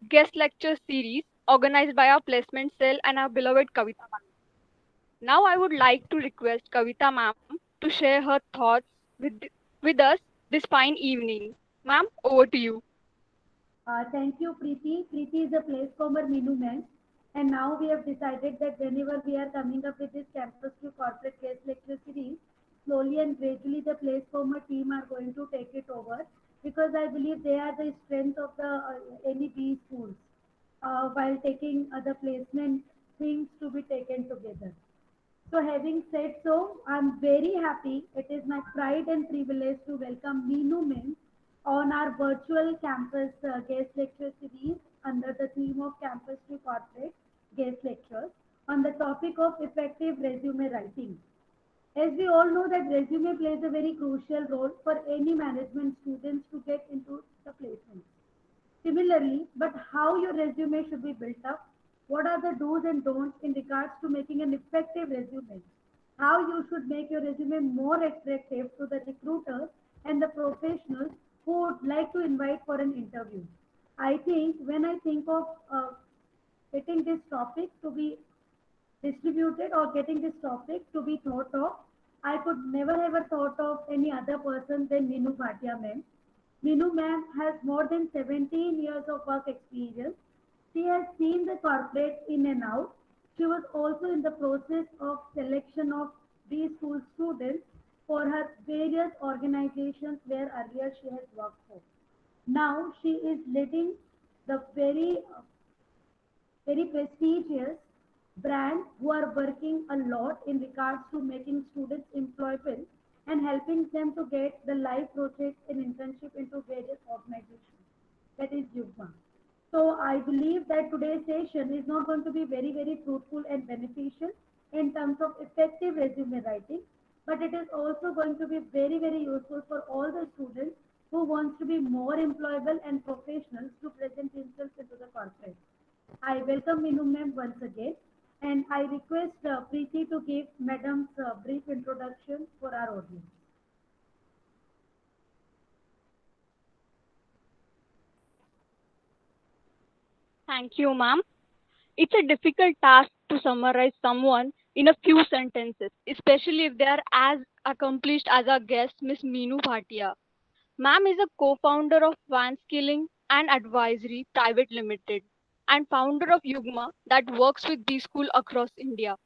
guest lecture series organized by our placement cell and our beloved Kavita ma'am. Now I would like to request Kavita ma'am to share her thoughts with us this fine evening. Ma'am, over to you. Thank you, Preeti. Preeti is a place former Meenu man. And now we have decided that whenever we are coming up with this campus to corporate guest lecture series, slowly and gradually the place former team are going to take it over because I believe they are the strength of the any B schools while taking other placement things to be taken together. So having said so, I'm very happy. It is my pride and privilege to welcome Meenu Min on our virtual campus guest lecture series under the theme of Campus to Corporate Guest Lectures on the topic of effective resume writing. As we all know that resume plays a very crucial role for any management students to get into the placement. Similarly, but how your resume should be built up, what are the do's and don'ts in regards to making an effective resume, how you should make your resume more attractive to the recruiters and the professionals who would like to invite for an interview. I think when I think of getting this topic to be distributed or getting this topic to be thought of, I could never ever thought of any other person than Meenu Bhatia ma'am. Meenu ma'am has more than 17 years of work experience. She has seen the corporate in and out. She was also in the process of selection of these school students for her various organizations where earlier she has worked for. Now she is leading the very prestigious brands who are working a lot in regards to making students employable and helping them to get the live projects and internship into various organizations. That is YUGMA. So I believe that today's session is not going to be very, very fruitful and beneficial in terms of effective resume writing, but it is also going to be very, very useful for all the students who wants to be more employable and professionals to present themselves into the corporate. I welcome Meenu ma'am once again, and I request Preeti to give Madam's brief introduction for our audience. Thank you, ma'am. It's a difficult task to summarize someone in a few sentences, especially if they are as accomplished as our guest, Miss Meenu Bhatia. Ma'am is a co-founder of Van Skilling and Advisory Private Limited and founder of YUGMA that works with B school across India.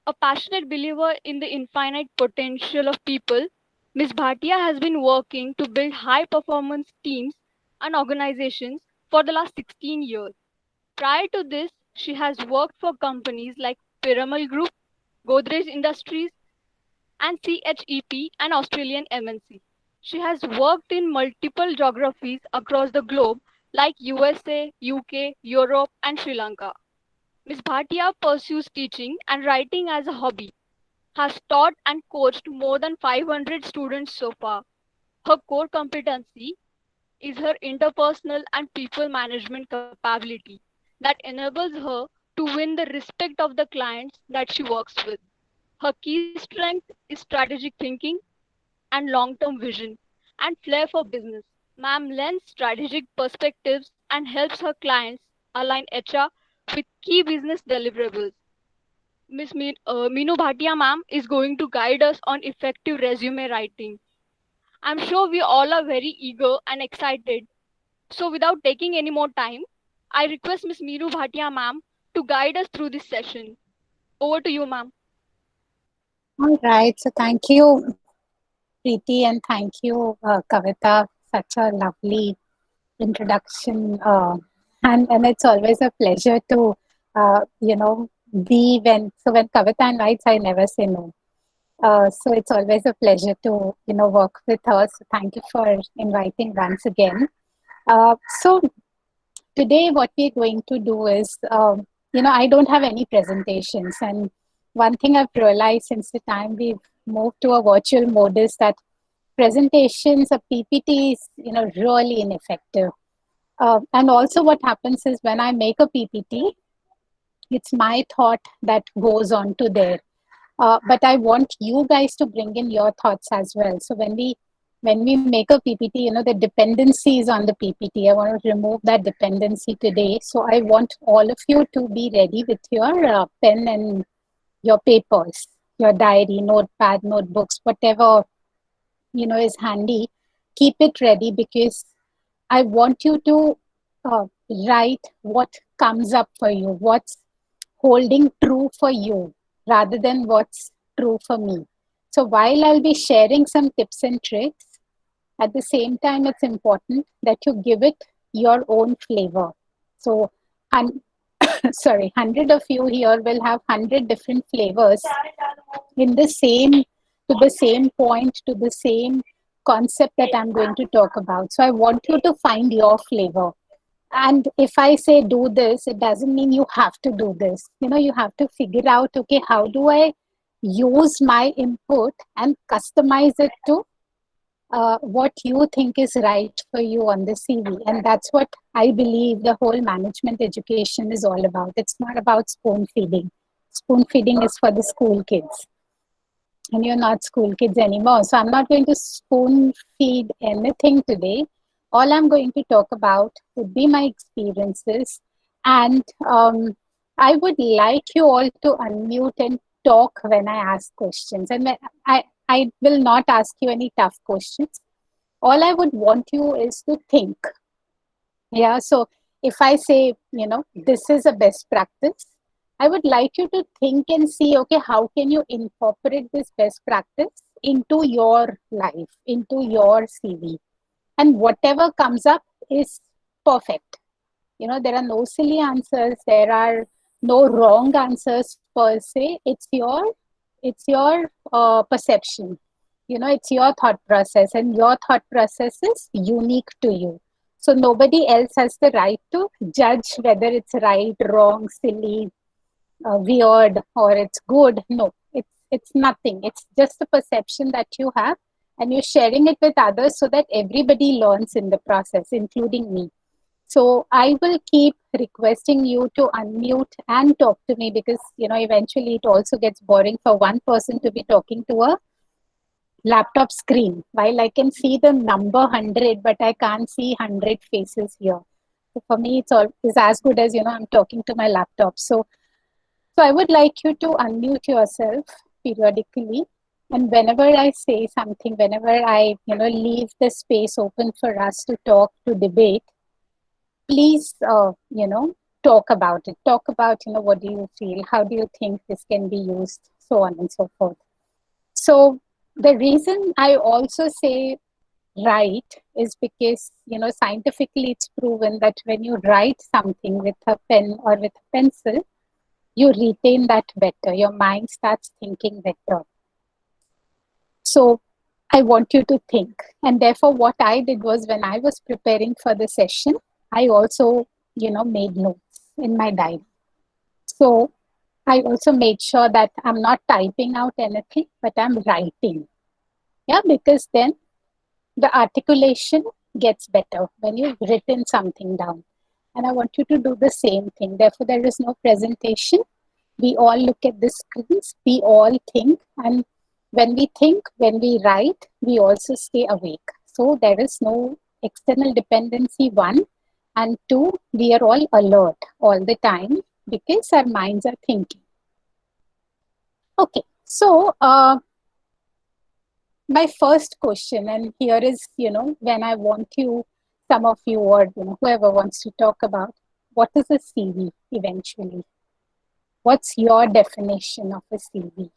A passionate believer in the infinite potential of people, Ms. Bhatia has been working to build high performance teams and organizations for the last 16 years. Prior to this, she has worked for companies like Piramal Group, Godrej Industries, and CHEP, an Australian MNC. She has worked in multiple geographies across the globe like USA, UK, Europe, and Sri Lanka. Ms. Bhatia pursues teaching and writing as a hobby, has taught and coached more than 500 students so far. Her core competency is her interpersonal and people management capability that enables her to win the respect of the clients that she works with. Her key strength is strategic thinking and long term vision and flair for business. Ma'am lends strategic perspectives and helps her clients align HR with key business deliverables. Meenu Bhatia ma'am is going to guide us on effective resume writing. I'm sure we all are very eager and excited. So without taking any more time, I request Miss Meenu Bhatia ma'am to guide us through this session. Over to you, ma'am. All right. So thank you, Preeti, and thank you, Kavita. Such a lovely introduction, and it's always a pleasure to be when Kavita invites, I never say no. So it's always a pleasure to work with her. So thank you for inviting once again. So today, what we're going to do is, I don't have any presentations, and one thing I've realized since the time we've moved to a virtual mode is that presentations or PPT is, really ineffective. And also, what happens is when I make a PPT, it's my thought that goes on to there. But I want you guys to bring in your thoughts as well. So when we when we make a PPT, the dependency is on the PPT. I want to remove that dependency today. So I want all of you to be ready with your pen and your papers, your diary, notepad, notebooks, whatever, is handy. Keep it ready because I want you to write what comes up for you, what's holding true for you rather than what's true for me. So while I'll be sharing some tips and tricks, at the same time, it's important that you give it your own flavor. So, and sorry, 100 of you here will have 100 different flavors in the same, to the same point, to the same concept that I'm going to talk about. So I want you to find your flavor. And if I say do this, it doesn't mean you have to do this. You have to figure out, okay, how do I use my input and customize it to what you think is right for you on the CV. And that's what I believe the whole management education is all about. It's not about spoon feeding. Spoon feeding is for the school kids. And you're not school kids anymore. So I'm not going to spoon feed anything today. All I'm going to talk about would be my experiences. And I would like you all to unmute and talk when I ask questions. And I will not ask you any tough questions. All I would want you is to think. Yeah. So if I say, this is a best practice, I would like you to think and see, okay, how can you incorporate this best practice into your life, into your CV? And whatever comes up is perfect. There are no silly answers. There are no wrong answers per se. It's your perception. It's your thought process, and your thought process is unique to you. So nobody else has the right to judge whether it's right, wrong, silly, weird, or it's good. No, it's nothing. It's just a perception that you have, and you're sharing it with others so that everybody learns in the process, including me. So I will keep requesting you to unmute and talk to me because eventually it also gets boring for one person to be talking to a laptop screen. While I can see the number 100, but I can't see 100 faces here. So for me, it's as good as I'm talking to my laptop. So I would like you to unmute yourself periodically. And whenever I say something, whenever I, leave the space open for us to talk, to debate, please, talk about it. Talk about, what do you feel? How do you think this can be used? So on and so forth. So the reason I also say write is because, scientifically it's proven that when you write something with a pen or with a pencil, you retain that better. Your mind starts thinking better. So I want you to think. And therefore, what I did was when I was preparing for the session, I also, made notes in my diary. So I also made sure that I'm not typing out anything, but I'm writing. Yeah, because then the articulation gets better when you've written something down. And I want you to do the same thing. Therefore, there is no presentation. We all look at the screens, we all think, and when we think, when we write, we also stay awake. So there is no external dependency, one, and two, we are all alert all the time because our minds are thinking. Okay, so my first question, and here is, when I want you, some of you or whoever wants to talk about, what is a CV eventually? What's your definition of a CV?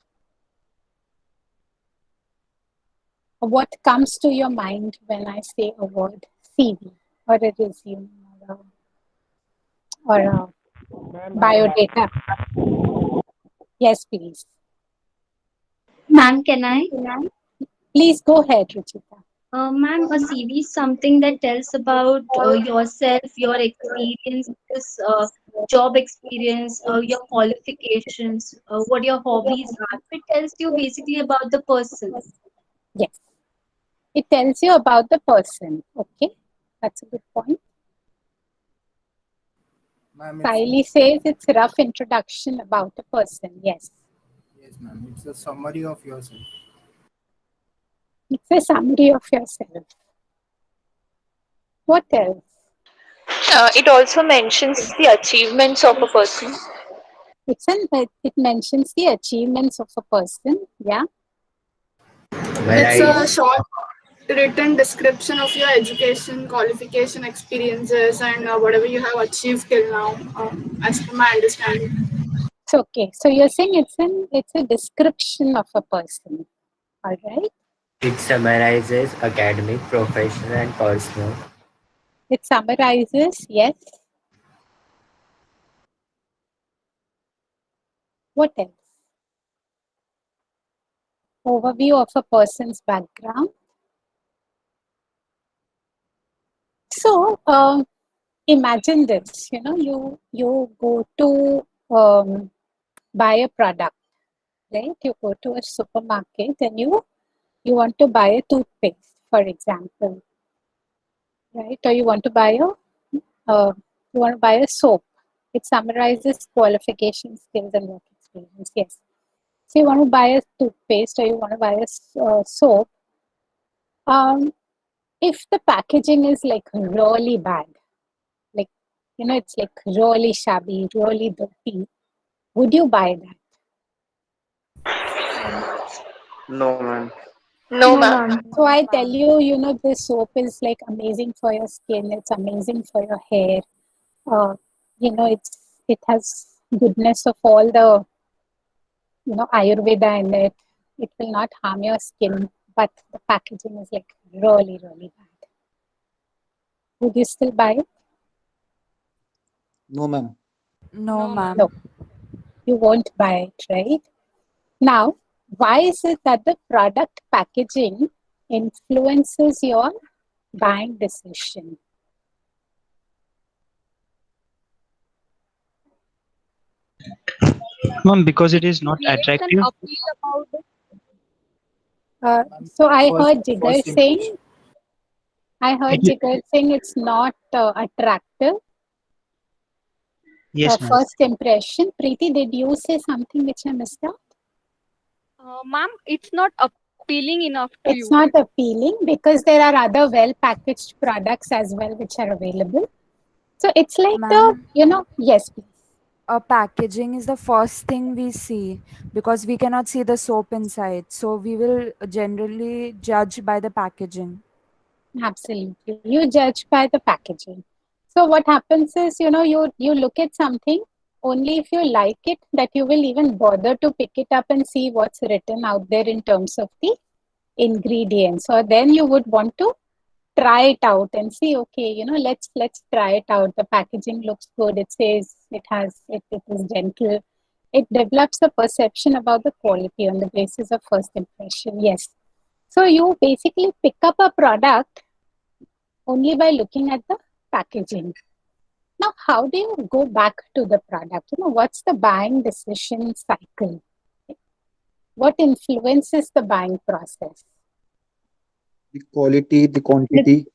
What comes to your mind when I say a word CV or a resume or a Ma'am, I have. biodata? Yes, please. Ma'am, can I? Please go ahead, Ruchita. Ma'am, a CV is something that tells about yourself, your experiences, job experience, your qualifications, what your hobbies are. It tells you basically about the person. Yes, it tells you about the person. Okay, that's a good point. Ma'am, Kylie says it's a rough introduction about a person. Yes. yes, ma'am. It's a summary of yourself. It's a summary of yourself. What else? It also mentions the achievements of a person. It mentions the achievements of a person. Yeah. It's a short written description of your education, qualification, experiences, and whatever you have achieved till now, as per my understanding. So okay. So you're saying it's a description of a person. All right. It summarizes academic, professional, and personal. It summarizes. Yes. What else? Overview of a person's background. So imagine this. You go to buy a product, right? You go to a supermarket and you want to buy a toothpaste, for example, right? Or you want to buy a soap. It summarizes qualifications, skills, and work experience. Yes. So you want to buy a toothpaste or you want to buy a soap. If the packaging is like really bad, like it's like really shabby, really dirty, would you buy that? No, man. No, No, ma'am. ma'am. So I tell you, this soap is like amazing for your skin. It's amazing for your hair. Uh, it has goodness of all the Ayurveda in it. It will not harm your skin, but the packaging is like really, really bad. Would you still buy it? No, ma'am. No, ma'am. No, you won't buy it, right? Now, why is it that the product packaging influences your buying decision? Ma'am, because it is not Creates an attractive. appeal about it. So I First, heard Jigar first saying, It, it's not attractive. yes, ma'am. First impression. Preeti, did you say something which I missed out? Ma'am, it's not appealing enough to you. It's not appealing because there are other well packaged products as well which are available. So it's like Ma'am, yes, please. packaging is the first thing we see because we cannot see the soap inside. So we will generally judge by the packaging. Absolutely. You judge by the packaging. So what happens is, you look at something only if you like it that you will even bother to pick it up and see what's written out there in terms of the ingredients. Or then you would want to try it out and see, okay, let's try it out. The packaging looks good. It says it is gentle. It develops a perception about the quality on the basis of first impression. Yes. So you basically pick up a product only by looking at the packaging. Now, how do you go back to the product? What's the buying decision cycle? What influences the buying process? the quality, the quantity.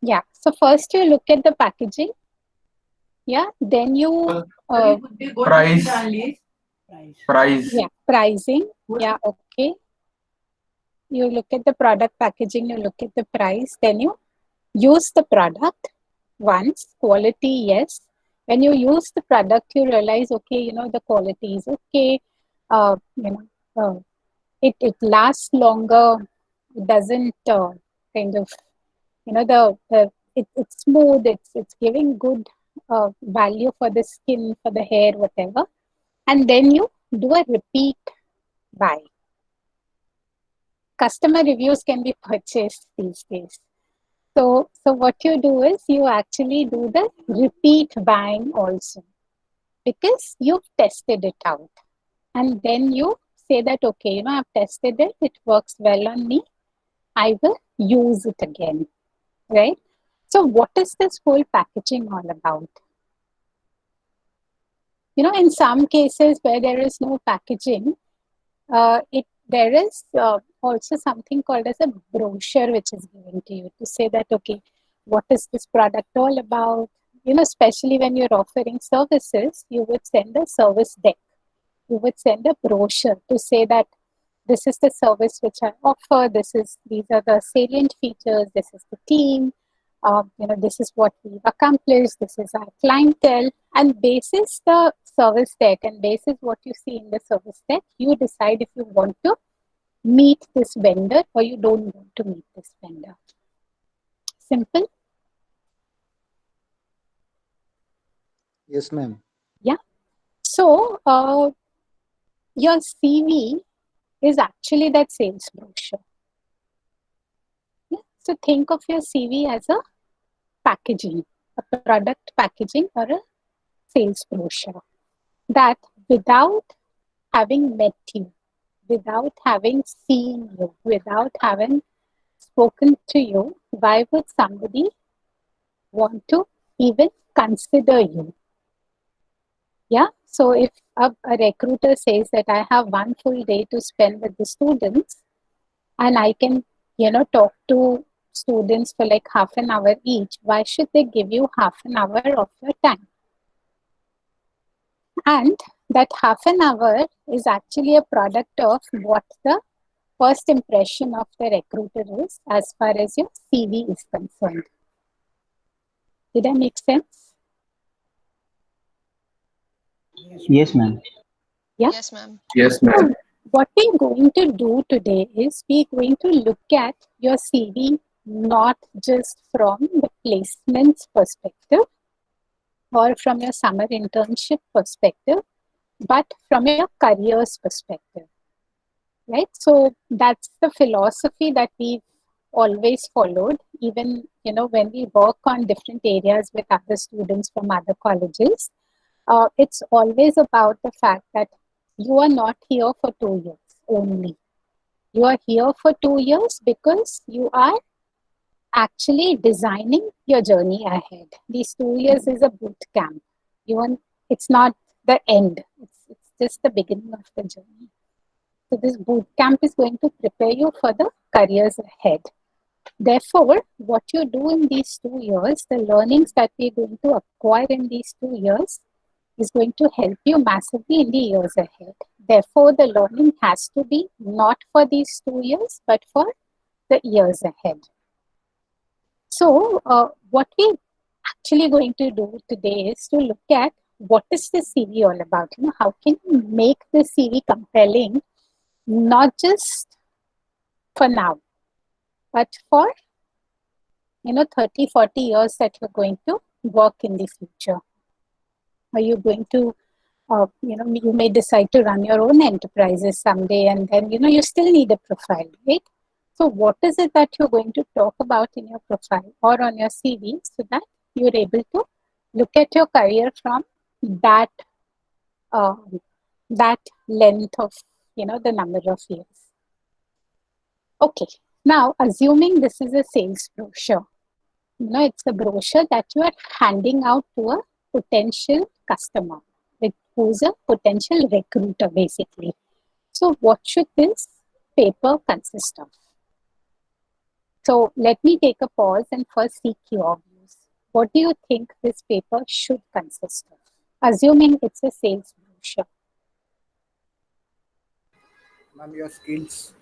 Yeah. So first you look at the packaging. Yeah. Then you Price. Price. yeah, pricing. Yeah. Okay. You look at the product packaging. You look at the price. Then you use the product once. Quality, yes. When you use the product, you realize, okay, the quality is okay. Uh, you know, it lasts longer. It doesn't kind of, it's smooth. It's giving good value for the skin, for the hair, whatever. And then you do a repeat buy. Customer reviews can be purchased these days. So what you do is you actually do the repeat buying also because you've tested it out. And then you say that, okay, I've tested it. It works well on me. I will use it again, right? So what is this whole packaging all about? In some cases where there is no packaging, there is also something called as a brochure which is given to you to say that, okay, what is this product all about? Especially when you're offering services, you would send a service deck. You would send a brochure to say that this is the service which I offer, these are the salient features, this is the team, this is what we've accomplished, this is our clientele, and basis the service deck and basis what you see in the service deck, you decide if you want to meet this vendor or you don't want to meet this vendor. Simple? Yes, ma'am. Yeah. So, your CV is actually that sales brochure. Yeah? So, think of your CV as a packaging, a product packaging or a sales brochure that without having met you, without having seen you, without having spoken to you, why would somebody want to even consider you? Yeah. So if a recruiter says that I have one full day to spend with the students and I can, talk to students for like half an hour each, why should they give you half an hour of your time? And that half an hour is actually a product of what the first impression of the recruiter is as far as your CV is concerned. Did that make sense? Yes, ma'am. Yeah? Yes, ma'am. Yes, ma'am. So what we're going to do today is we're going to look at your CV not just from the placements perspective or from your summer internship perspective, but from your careers perspective, right? So that's the philosophy that we've always followed, even, when we work on different areas with other students from other colleges. It's always about the fact that you are not here for 2 years only. You are here for 2 years because you are actually designing your journey ahead. These 2 years is a boot camp. It's not the end. It's just the beginning of the journey. So this boot camp is going to prepare you for the careers ahead. Therefore, what you do in these 2 years, the learnings that we're going to acquire in these 2 years is going to help you massively in the years ahead. Therefore, the learning has to be not for these 2 years, but for the years ahead. So, what we're actually going to do today is to look at what is the CV all about. How can you make the CV compelling, not just for now, but for 30, 40 years that you're going to work in the future. Are you going to you may decide to run your own enterprises someday, and then, you still need a profile, right? So what is it that you're going to talk about in your profile or on your CV so that you're able to look at your career from that length of, the number of years. Okay. Now, assuming this is a sales brochure, it's a brochure that you are handing out to a potential customer, who's a potential recruiter, basically. So what should this paper consist of? So let me take a pause and first seek your views. What do you think this paper should consist of? Assuming it's a sales brochure. Ma'am, your skills.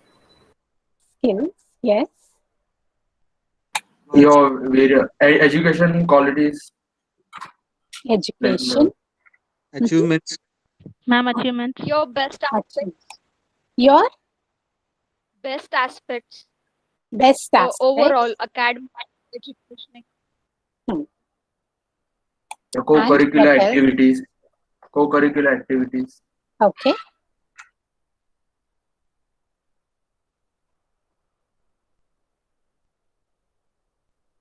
Skills, yes. Your education qualities. Education. Achievements. Ma'am, achievements. Your best aspects. Your Best aspects. Best aspects. Overall academic education. Your co-curricular activities. Co-curricular activities. Okay.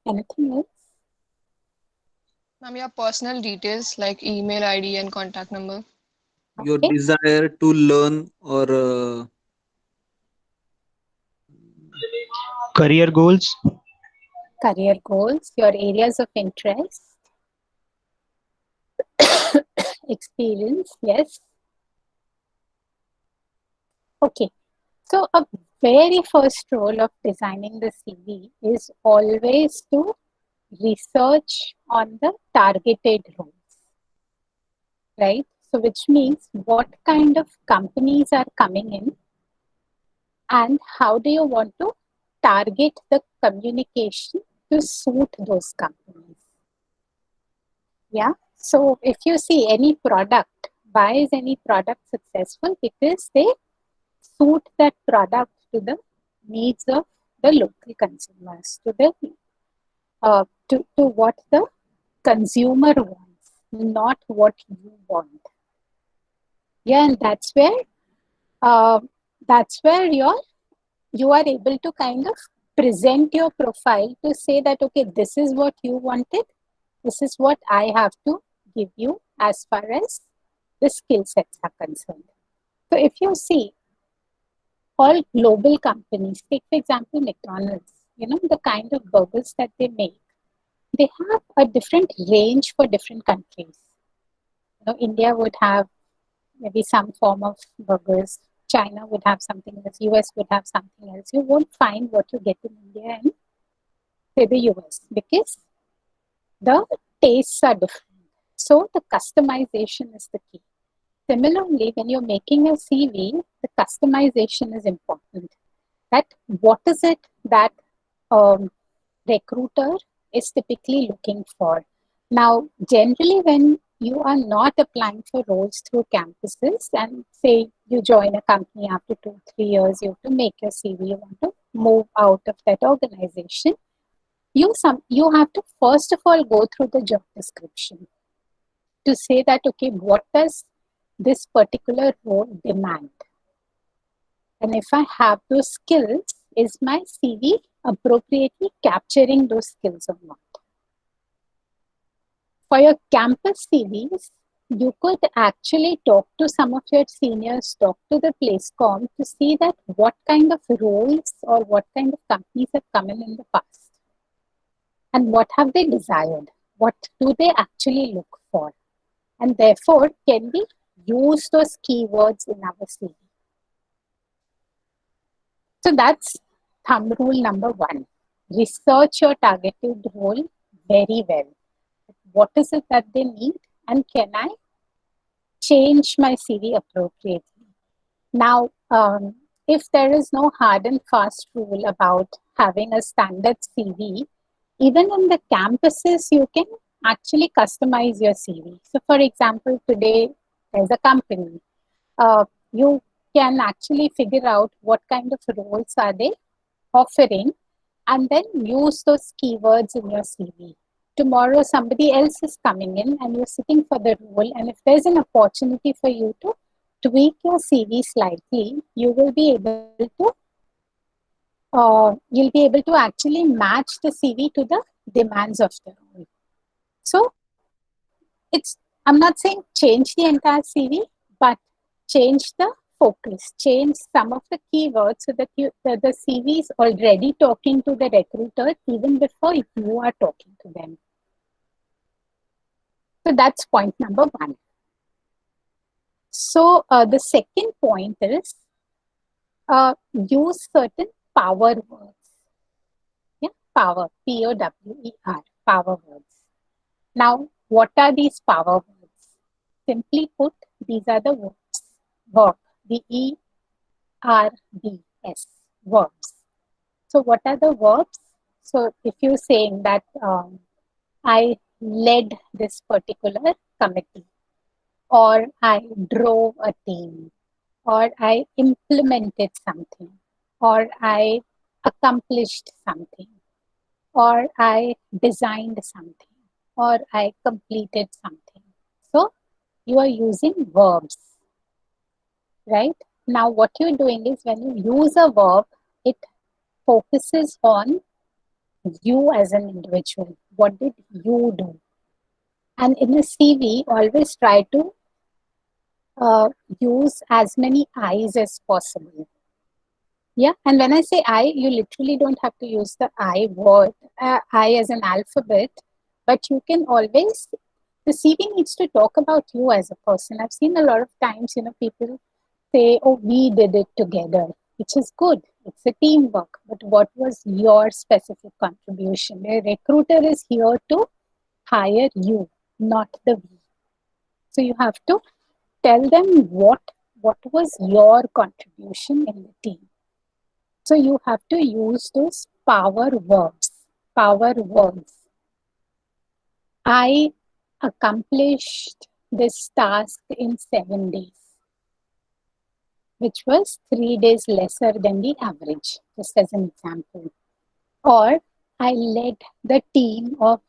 Anything else? Ma'am, your personal details like email ID and contact number. Your desire to learn or career goals. Career goals, your areas of interest. Experience, yes. Okay. So a very first role of designing the CV is always to research on the targeted roles, right? So which means what kind of companies are coming in and how do you want to target the communication to suit those companies. Yeah. So if you see any product, why is any product successful? Because they suit that product to the needs of the local consumers, to what the consumer wants, not what you want. Yeah, and uh, that's where you are able to kind of present your profile to say that, okay, this is what you wanted, this is what I have to give you as far as the skill sets are concerned. So if you see all global companies, take for example McDonald's, the kind of burgers that they make, they have a different range for different countries. India would have maybe some form of burgers, China would have something else, US would have something else. You won't find what you get in India and say the US because the tastes are different. So the customization is the key. Similarly, when you're making a CV, the customization is important. That what is it that recruiter is typically looking for. Now, generally, when you are not applying for roles through campuses, and say you join a company after 2-3 years, you have to make your CV, you want to move out of that organization, you have to first of all go through the job description to say that, okay, what does this particular role demand? And if I have those skills, is my CV appropriately capturing those skills or not? For your campus CVs, you could actually talk to some of your seniors, talk to the placecom to see that what kind of roles or what kind of companies have come in the past. And what have they desired? What do they actually look for? And therefore, can we use those keywords in our CV? So that's thumb rule number 1. Research your targeted role very well. What is it that they need? And can I change my CV appropriately? Now, if there is no hard and fast rule about having a standard CV, even in the campuses, you can actually customize your CV. So, for example, today there's a company. You can actually figure out what kind of roles are they offering and then use those keywords in your CV. Tomorrow, somebody else is coming in and you're sitting for the role, and if there's an opportunity for you to tweak your CV slightly, you will be able to actually match the CV to the demands of the role. So I'm not saying change the entire CV, but change the focus, change some of the keywords so that the CV is already talking to the recruiter even before you are talking to them. So that's point number 1. So the second point is use certain power words. Yeah, power, P-O-W-E-R, power words. Now, what are these power words? Simply put, these are the words. Verb, V-E-R-B-S, verbs. So what are the verbs? So if you're saying that I led this particular committee, or I drove a team, or I implemented something, or I accomplished something, or I designed something, or I completed something. So you are using verbs, right? Now what you're doing is when you use a verb, it focuses on you as an individual. What did you do? And in a CV, always try to use as many I's as possible. Yeah, and when I say I, you literally don't have to use the I word, I as an alphabet, but you can always, the CV needs to talk about you as a person. I've seen a lot of times, people say, oh, we did it together, which is good. It's a teamwork. But what was your specific contribution? A recruiter is here to hire you, not the we. So you have to tell them what was your contribution in the team. So you have to use those power verbs, power words. I accomplished this task in 7 days, which was 3 days lesser than the average, just as an example. Or I led the team of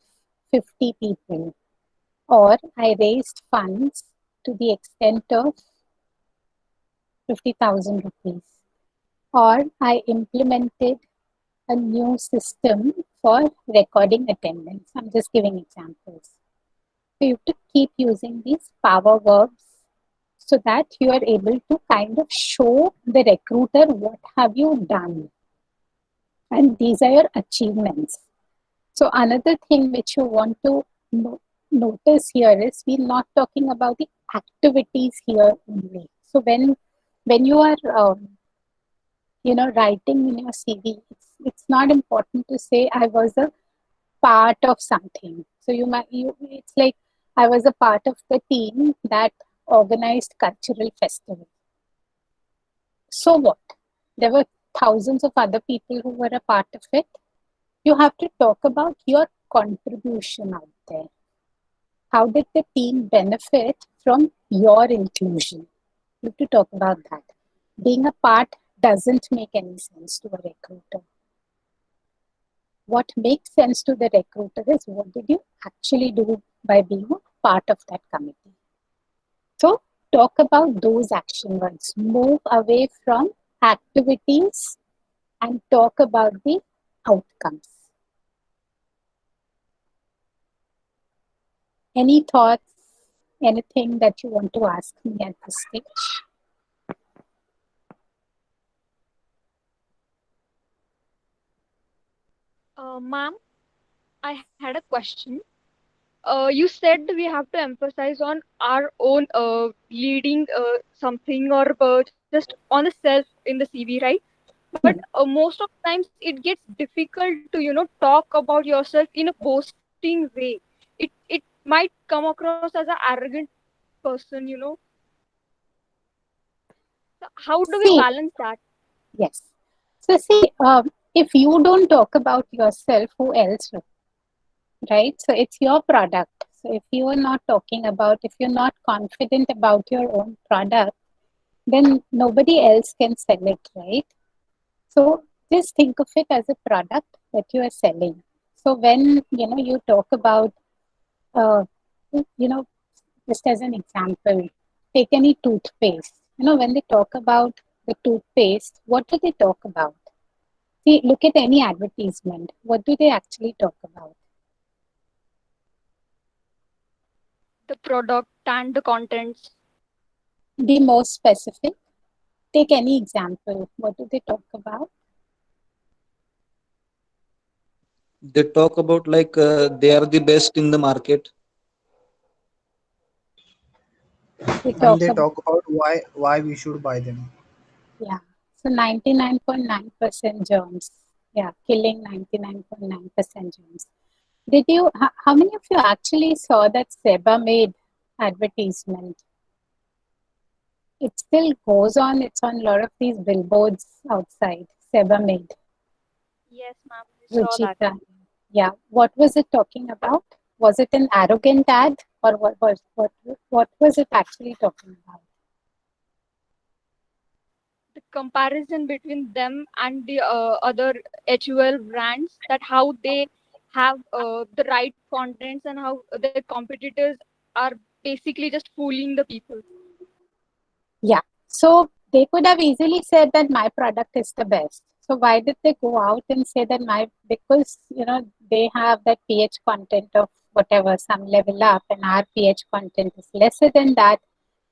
50 people, or I raised funds to the extent of 50,000 rupees, or I implemented a new system for recording attendance. I'm just giving examples. So you have to keep using these power verbs so that you are able to kind of show the recruiter what have you done. And these are your achievements. So another thing which you want to notice here is we're not talking about the activities here only. So when you are writing in your CV, it's not important to say I was a part of something. So it's like I was a part of the team that organized cultural festival. So what? There were thousands of other people who were a part of it. You have to talk about your contribution out there. How did the team benefit from your inclusion? You have to talk about that. Being a part doesn't make any sense to a recruiter. What makes sense to the recruiter is what did you actually do by being a part of that committee. So talk about those action words. Move away from activities and talk about the outcomes. Any thoughts, anything that you want to ask me at this stage? Ma'am, I had a question. You said we have to emphasize on our own leading something or just on the self in the CV, right? But most of the times it gets difficult to talk about yourself in a boasting way. It might come across as an arrogant person. So how do we See, balance that? yes. So see, if you don't talk about yourself, who else will? Right? So it's your product. So if you are not talking about, if you're not confident about your own product, then nobody else can sell it, right? So just think of it as a product that you are selling. So when you talk about, you know, just as an example, take any toothpaste. When they talk about the toothpaste, what do they talk about? See, look at any advertisement. What do they actually talk about? The product and the contents. Be more specific. Take any example. What do they talk about? They talk about like they are the best in the market. And they talk about why we should buy them. Yeah. So 99.9% germs. Yeah, killing 99.9% germs. How many of you actually saw that Seba made advertisement? It still goes on. It's on a lot of these billboards outside. Seba made. Yes, ma'am, we saw that. Ruchika. Yeah. What was it talking about? Was it an arrogant ad, or what was it actually talking about? The comparison between them and the other HUL brands, that how they have the right contents and how their competitors are basically just fooling the people. Yeah. So they could have easily said that my product is the best. So why did they go out and say that because they have that pH content of whatever, some level up, and our pH content is lesser than that,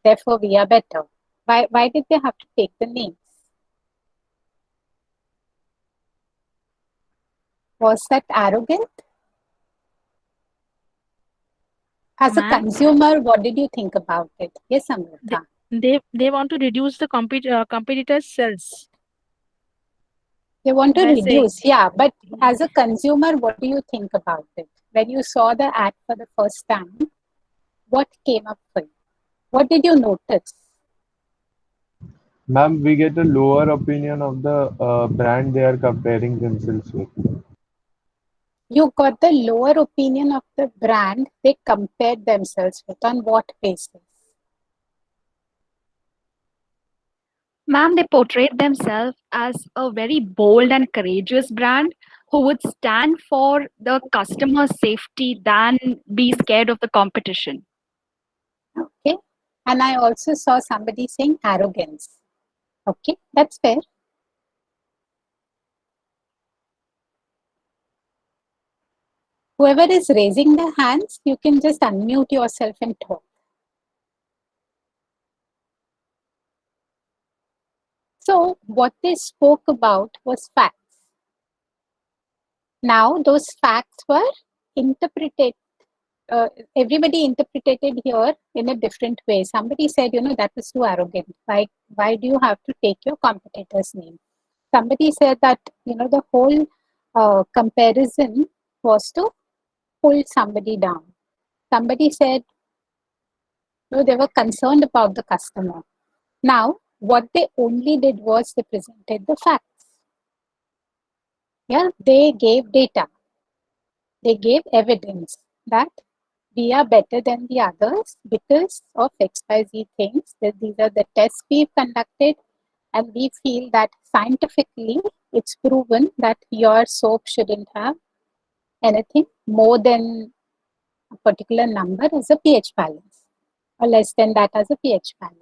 therefore we are better. Why did they have to take the names? Was that arrogant? As a consumer, what did you think about it? Yes, Amrita. They want to reduce the competitors' sales. They want to By saying, reduce, yeah. But as a consumer, what do you think about it? When you saw the ad for the first time, what came up for you? What did you notice? Ma'am, we get a lower opinion of the brand they are comparing themselves with. You got the lower opinion of the brand they compared themselves with. On what basis? Ma'am, they portrayed themselves as a very bold and courageous brand who would stand for the customer safety than be scared of the competition. Okay. And I also saw somebody saying arrogance. Okay, that's fair. Whoever is raising their hands, you can just unmute yourself and talk. So what they spoke about was facts. Now those facts were interpreted, everybody interpreted here in a different way. Somebody said, that was too arrogant. Why do you have to take your competitor's name? Somebody said that, the whole comparison was to pull somebody down. Somebody said, they were concerned about the customer. Now, what they only did was they presented the facts. Yeah, they gave data. They gave evidence that we are better than the others because of XYZ things. That these are the tests we've conducted, and we feel that scientifically it's proven that your soap shouldn't have anything more than a particular number as a pH balance, or less than that as a pH balance.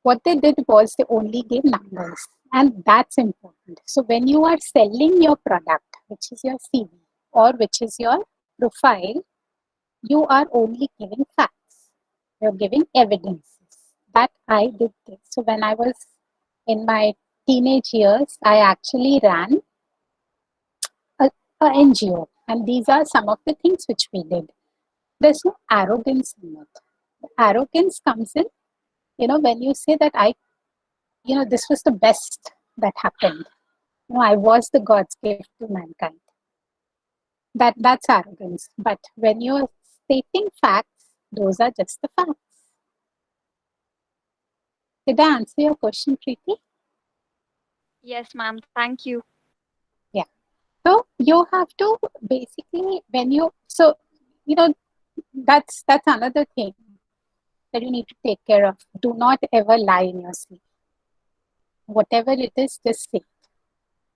What they did was they only gave numbers, and that's important. So when you are selling your product, which is your CV or which is your profile, you are only giving facts. You're giving evidences that I did this. So when I was in my teenage years, I actually ran a NGO, and these are some of the things which we did. There's no arrogance in it. The arrogance comes in, when you say that this was the best that happened. I was the God's gift to mankind. That's arrogance. But when you're stating facts, those are just the facts. Did I answer your question, Preeti? Yes, ma'am. Thank you. Yeah. So you have to basically, that's another thing that you need to take care of. Do not ever lie in your sleep. Whatever it is, just say it.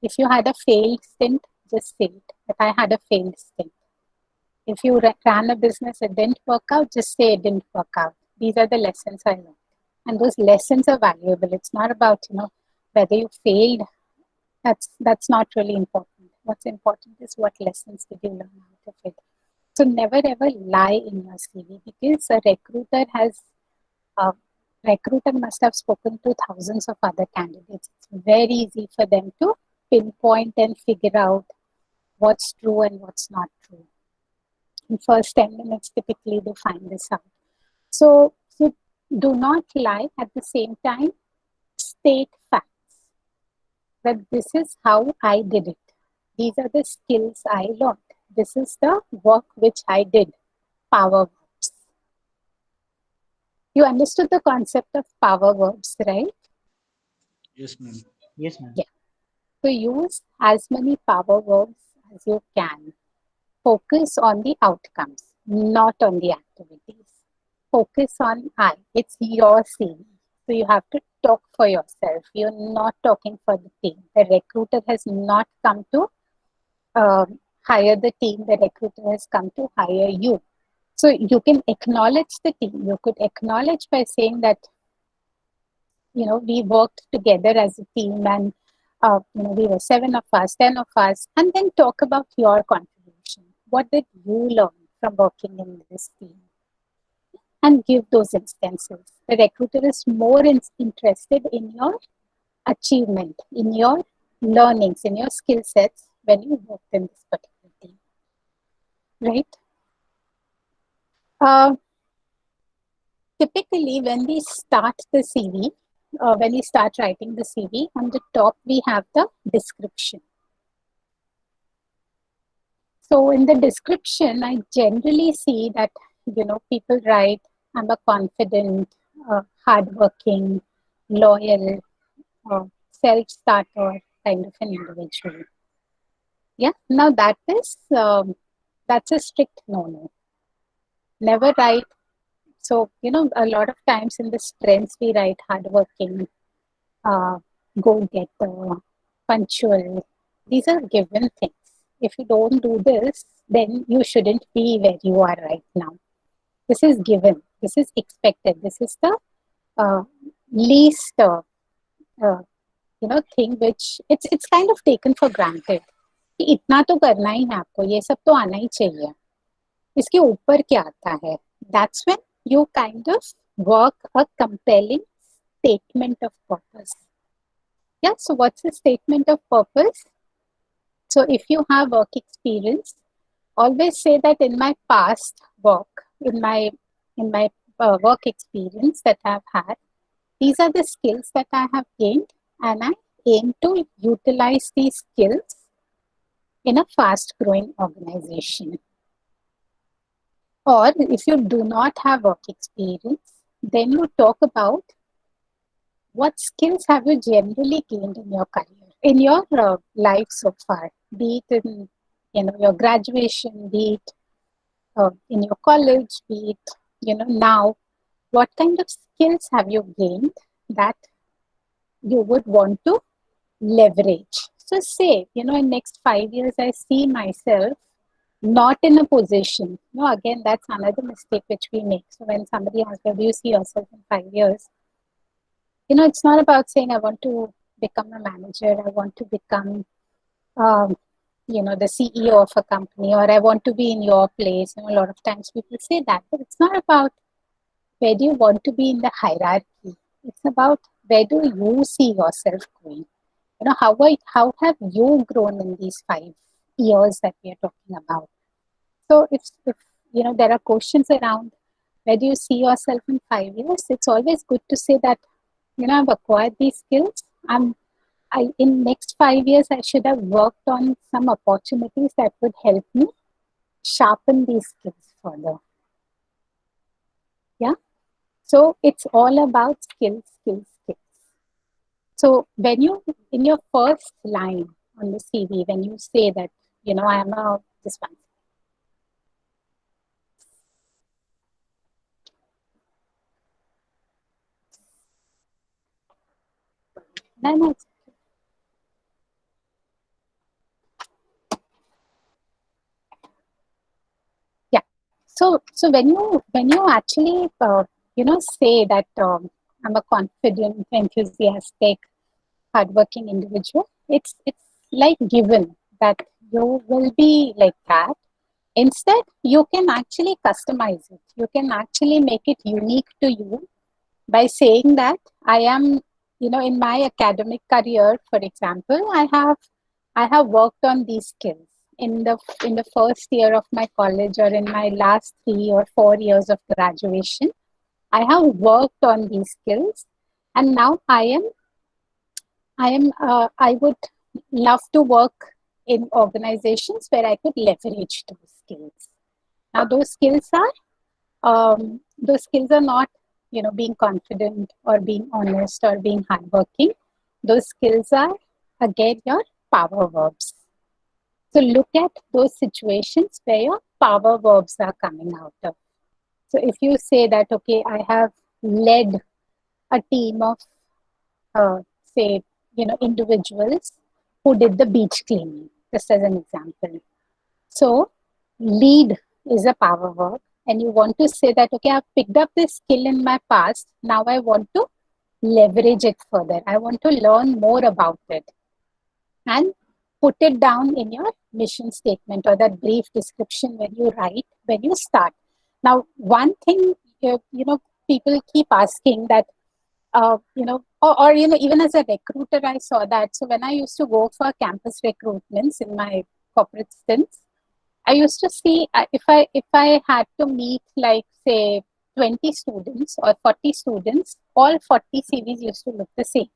If you had a failed stint, just say it. That I had a failed stint. If you ran a business, it didn't work out, just say it didn't work out. These are the lessons I learned. And those lessons are valuable. It's not about, whether you failed. That's not really important. What's important is what lessons did you learn out of it. So never ever lie in your CV, because a recruiter must have spoken to thousands of other candidates. It's very easy for them to pinpoint and figure out what's true and what's not true. In first 10 minutes, typically they find this out. So do not lie. At the same time, state facts. That this is how I did it. These are the skills I learned. This is the work which I did. Power verbs. You understood the concept of power verbs, right? Yes, ma'am. Yes, ma'am. Yeah. So use as many power verbs as you can. Focus on the outcomes, not on the activities. Focus on I. It's your CV. So you have to talk for yourself. You're not talking for the team. The recruiter has not come to hire the team. The recruiter has come to hire you. So you can acknowledge the team. You could acknowledge by saying that, we worked together as a team, and we were 7 of us, 10 of us, and then talk about your contribution. What did you learn from working in this team? And give those instances. The recruiter is more interested in your achievement, in your learnings, in your skill sets when you work in this particular team. Right? Typically, when we start the CV, when we start writing the CV, on the top we have the description. So in the description, I generally see that, people write, I'm a confident, hardworking, loyal, self-starter kind of an individual. Yeah. Now that's a strict no-no. Never write. So a lot of times in the strengths we write hardworking, uh, go-getter, punctual. These are given things. If you don't do this, then you shouldn't be where you are right now. This is given. This is expected. This is the uh, least, uh, thing which it's kind of taken for granted. कि इतना तो करना ही है आपको, ये सब तो आना ही चाहिए. इसके ऊपर क्या आता है? That's when you kind of work a compelling statement of purpose. Yeah, so what's the statement of purpose? So if you have work experience, always say that in my past work, in my work experience that I've had, these are the skills that I have gained, and I aim to utilize these skills in a fast-growing organization. Or if you do not have work experience, then you talk about what skills have you generally gained in your career, in your life so far, be it in your graduation, be it in your college, be it now. What kind of skills have you gained that you would want to leverage? So say, in next 5 years, I see myself not in a position. Again, that's another mistake which we make. So when somebody asks, where do you see yourself in 5 years? It's not about saying, I want to become a manager, I want to become, the CEO of a company, or I want to be in your place. A lot of times people say that, but it's not about where do you want to be in the hierarchy. It's about where do you see yourself going. How have you grown in these 5 years that we are talking about? So if there are questions around where do you see yourself in 5 years, it's always good to say that I've acquired these skills. In next 5 years, I should have worked on some opportunities that would help me sharpen these skills further. Yeah. So it's all about skills. So when you, in your first line on the CV, when you say that, I am this one. No. Yeah. So when you actually say that I'm a confident, enthusiastic, hardworking individual, it's like given that you will be like that. Instead, you can actually customize it. You can actually make it unique to you by saying that I am, in my academic career, for example, I have worked on these skills in the first year of my college or in my last 3 or 4 years of graduation. I have worked on these skills, and now I would love to work in organizations where I could leverage those skills. Now, those skills are not, being confident or being honest or being hardworking. Those skills are, again, your power verbs. So look at those situations where your power verbs are coming out of. So if you say that, okay, I have led a team of, say, individuals who did the beach cleaning, just as an example. So lead is a power verb, and you want to say that, okay, I've picked up this skill in my past. Now I want to leverage it further. I want to learn more about it and put it down in your mission statement or that brief description when you start. Now, one thing, people keep asking that, or even as a recruiter, I saw that. So when I used to go for campus recruitments in my corporate stints, I used to see if I had to meet like say 20 students or 40 students, all 40 CVs used to look the same.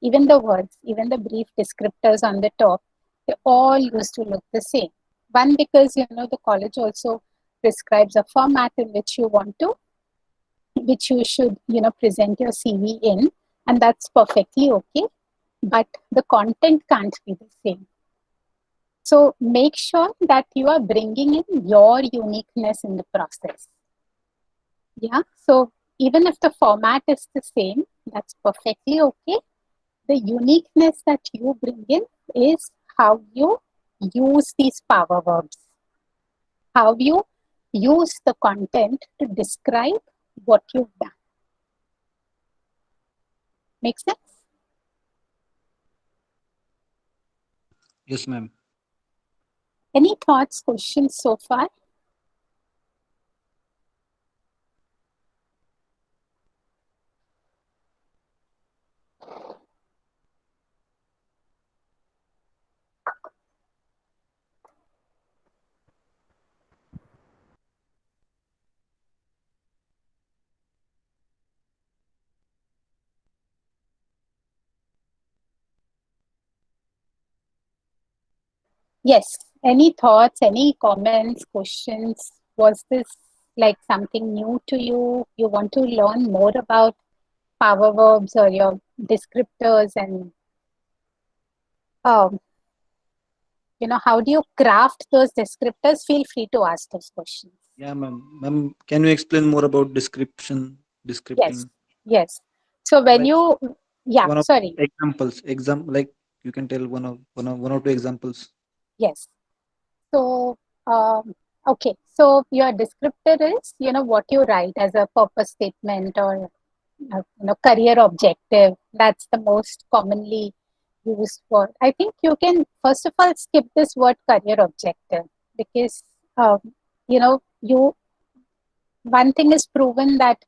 Even the words, even the brief descriptors on the top, they all used to look the same. One, because the college also prescribes a format in which you should present your CV in. and that's perfectly okay, but the content can't be the same. So make sure that you are bringing in your uniqueness in the process. Yeah, so even if the format is the same, that's perfectly okay. The uniqueness that you bring in is how you use these power verbs, how you use the content to describe what you've done. Make sense? Yes, ma'am. Any thoughts, questions so far? Yes. Any thoughts, any comments, questions? Was this like something new to you? You want to learn more about power verbs or your descriptors and um, how do you craft those descriptors? Feel free to ask those questions. Yeah, ma'am. Ma'am, can you explain more about description, Yes, descripting? yes. So when Like you, yeah, one of sorry, examples, like you can tell one or two examples. yes. So, okay. So your descriptor is, what you write as a purpose statement or, career objective. That's the most commonly used word. I think you can, first of all, skip this word career objective because, one thing is proven that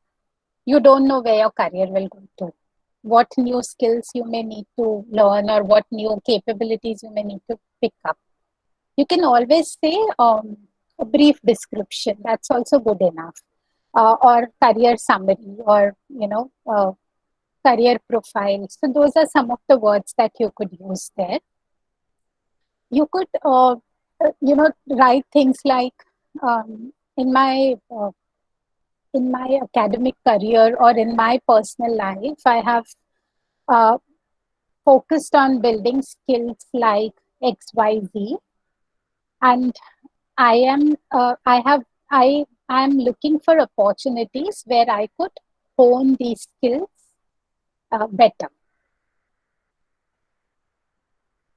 you don't know where your career will go to, what new skills you may need to learn or what new capabilities you may need to pick up. You can always say a brief description. That's also good enough. Or career summary or, career profile. So those are some of the words that you could use there. You could, write things like in my academic career or in my personal life, I have uh, focused on building skills like XYZ, and I am looking for opportunities where I could hone these skills better.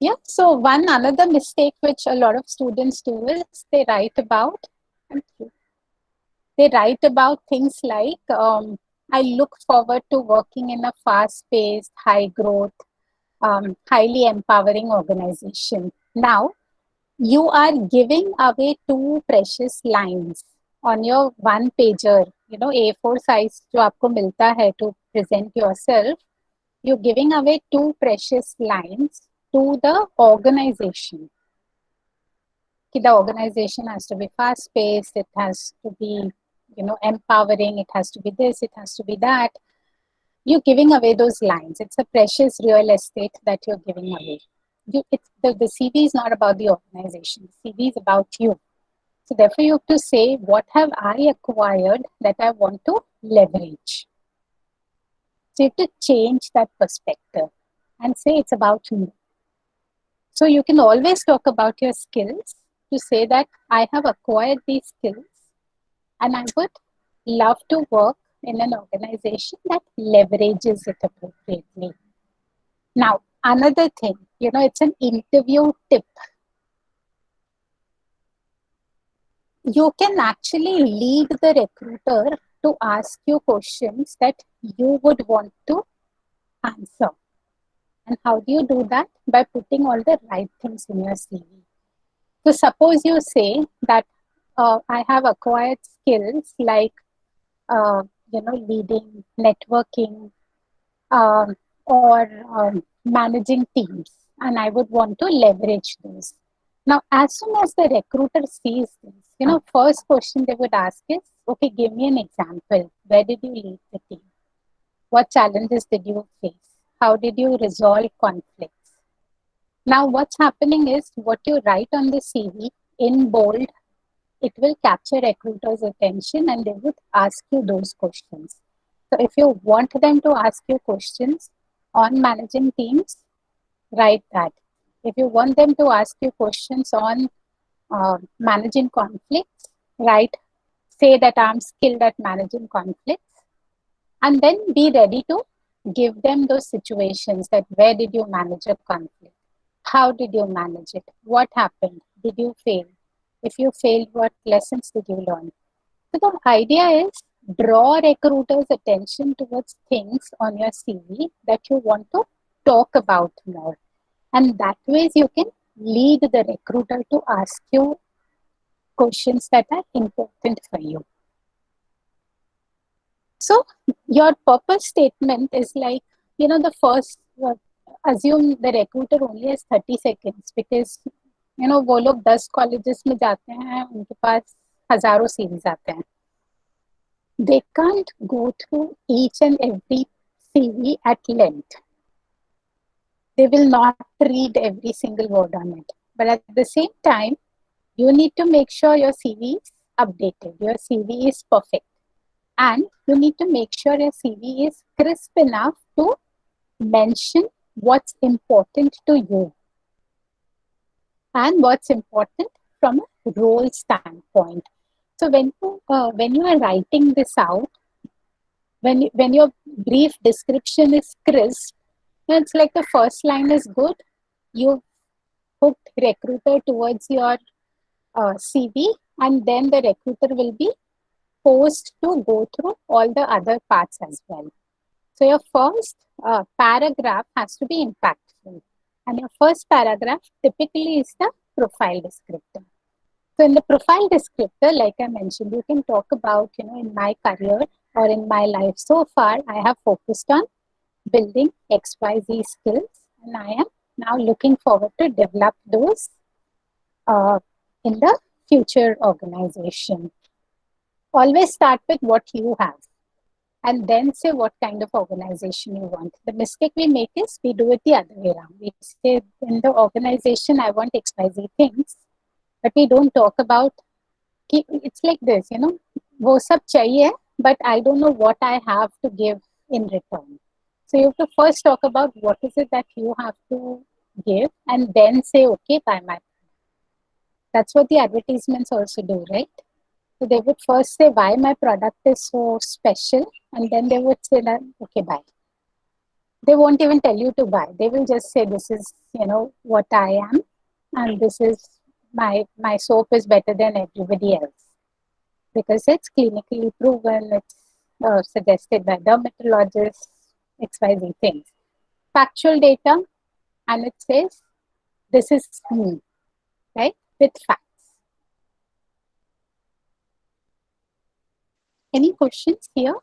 Yeah. So one another mistake which a lot of students do is they write about things like I look forward to working in a fast-paced, high-growth, highly empowering organization. Now, you are giving away two precious lines on your one pager, A4 size जो आपको मिलता है to present yourself. You're giving away two precious lines to the organization. The organization has to be fast paced, it has to be, empowering, it has to be this, it has to be that. You're giving away those lines. It's a precious real estate that you're giving away. The CV is not about the organization. The CV is about you. So therefore, you have to say, what have I acquired that I want to leverage? So you have to change that perspective and say it's about me. So you can always talk about your skills to say that I have acquired these skills and I would love to work in an organization that leverages it appropriately. Now, another thing, it's an interview tip. You can actually lead the recruiter to ask you questions that you would want to answer. And how do you do that? By putting all the right things in your CV. So suppose you say that I have acquired skills like, leading, networking, or managing teams, and I would want to leverage those. Now, as soon as the recruiter sees this, first question they would ask is, okay, give me an example. Where did you lead the team? What challenges did you face? How did you resolve conflicts? Now, what's happening is what you write on the CV in bold, it will capture recruiters' attention and they would ask you those questions. So if you want them to ask you questions on managing teams, write that. If you want them to ask you questions on managing conflicts, write, say that I'm skilled at managing conflicts, and then be ready to give them those situations that where did you manage a conflict? How did you manage it? What happened? Did you fail? If you failed, what lessons did you learn? So the idea is draw recruiters' attention towards things on your CV that you want to talk about more. And that way you can lead the recruiter to ask you questions that are important for you. So your purpose statement is like, the first, assume the recruiter only has 30 seconds because, वो लोग 10 colleges में जाते हैं, उनके पास हजारों CVs आते हैं. They can't go through each and every CV at length. They will not read every single word on it. But at the same time, you need to make sure your CV is updated, your CV is perfect. And you need to make sure your CV is crisp enough to mention what's important to you and what's important from a role standpoint. So when you are writing this out, when your brief description is crisp, it's like the first line is good. You hooked recruiter towards your CV, and then the recruiter will be forced to go through all the other parts as well. So your first paragraph has to be impactful, and your first paragraph typically is the profile descriptor. So in the profile descriptor, like I mentioned, you can talk about, in my career or in my life so far, I have focused on building XYZ skills, and I am now looking forward to develop those in the future organization. Always start with what you have and then say what kind of organization you want. The mistake we make is we do it the other way around. We say in the organization, I want XYZ things, but we don't talk about, it's like this, wo sab chahiye, but I don't know what I have to give in return. So you have to first talk about what is it that you have to give and then say, okay, buy my. That's what the advertisements also do, right? So they would first say why my product is so special, and then they would say that, okay, buy. They won't even tell you to buy. They will just say, this is, what I am, and this is my soap is better than everybody else because it's clinically proven, it's suggested by dermatologists, XYZ things. Factual data, and it says, this is me, right, with facts. Any questions here?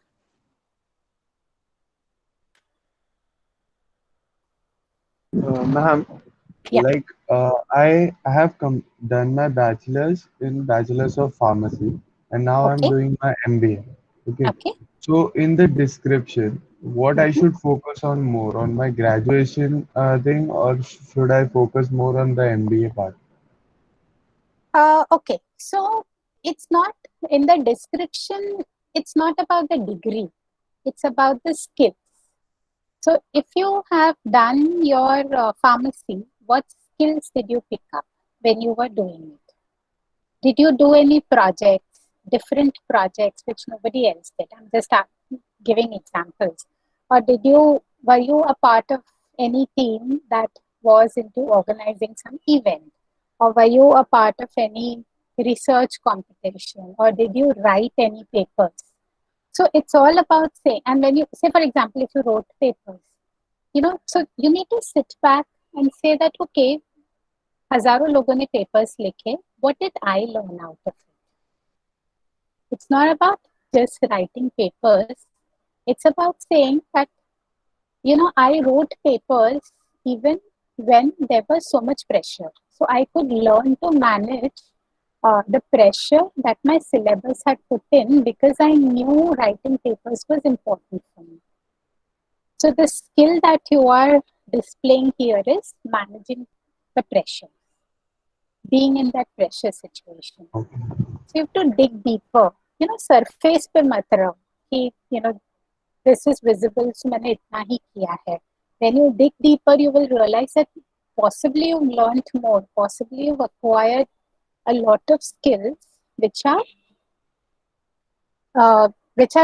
Ma'am, like I have done my bachelor's in Bachelor's of Pharmacy, and now I'm doing my MBA. Okay. So in the description, what I should focus on more on my graduation thing, or should I focus more on the MBA part? Okay, so it's not in the description, it's not about the degree, it's about the skills. So if you have done your pharmacy, what skills did you pick up when you were doing it? Did you do any projects, different projects which nobody else did? I'm just giving examples. Or were you a part of any team that was into organizing some event? Or were you a part of any research competition? Or did you write any papers? So it's all about saying, and when you say, for example, if you wrote papers, so you need to sit back and say that, okay, हजारों लोगों ने papers लिखे, what did I learn out of it? It's not about just writing papers. It's about saying that, I wrote papers even when there was so much pressure. So I could learn to manage the pressure that my syllabus had put in because I knew writing papers was important for me. So the skill that you are displaying here is managing the pressure, being in that pressure situation. So you have to dig deeper. Surface pe mat raho. this is visible, so मैंने इतना ही किया है. When you dig deeper, you will realize that possibly you've learned more, possibly you've acquired a lot of skills which are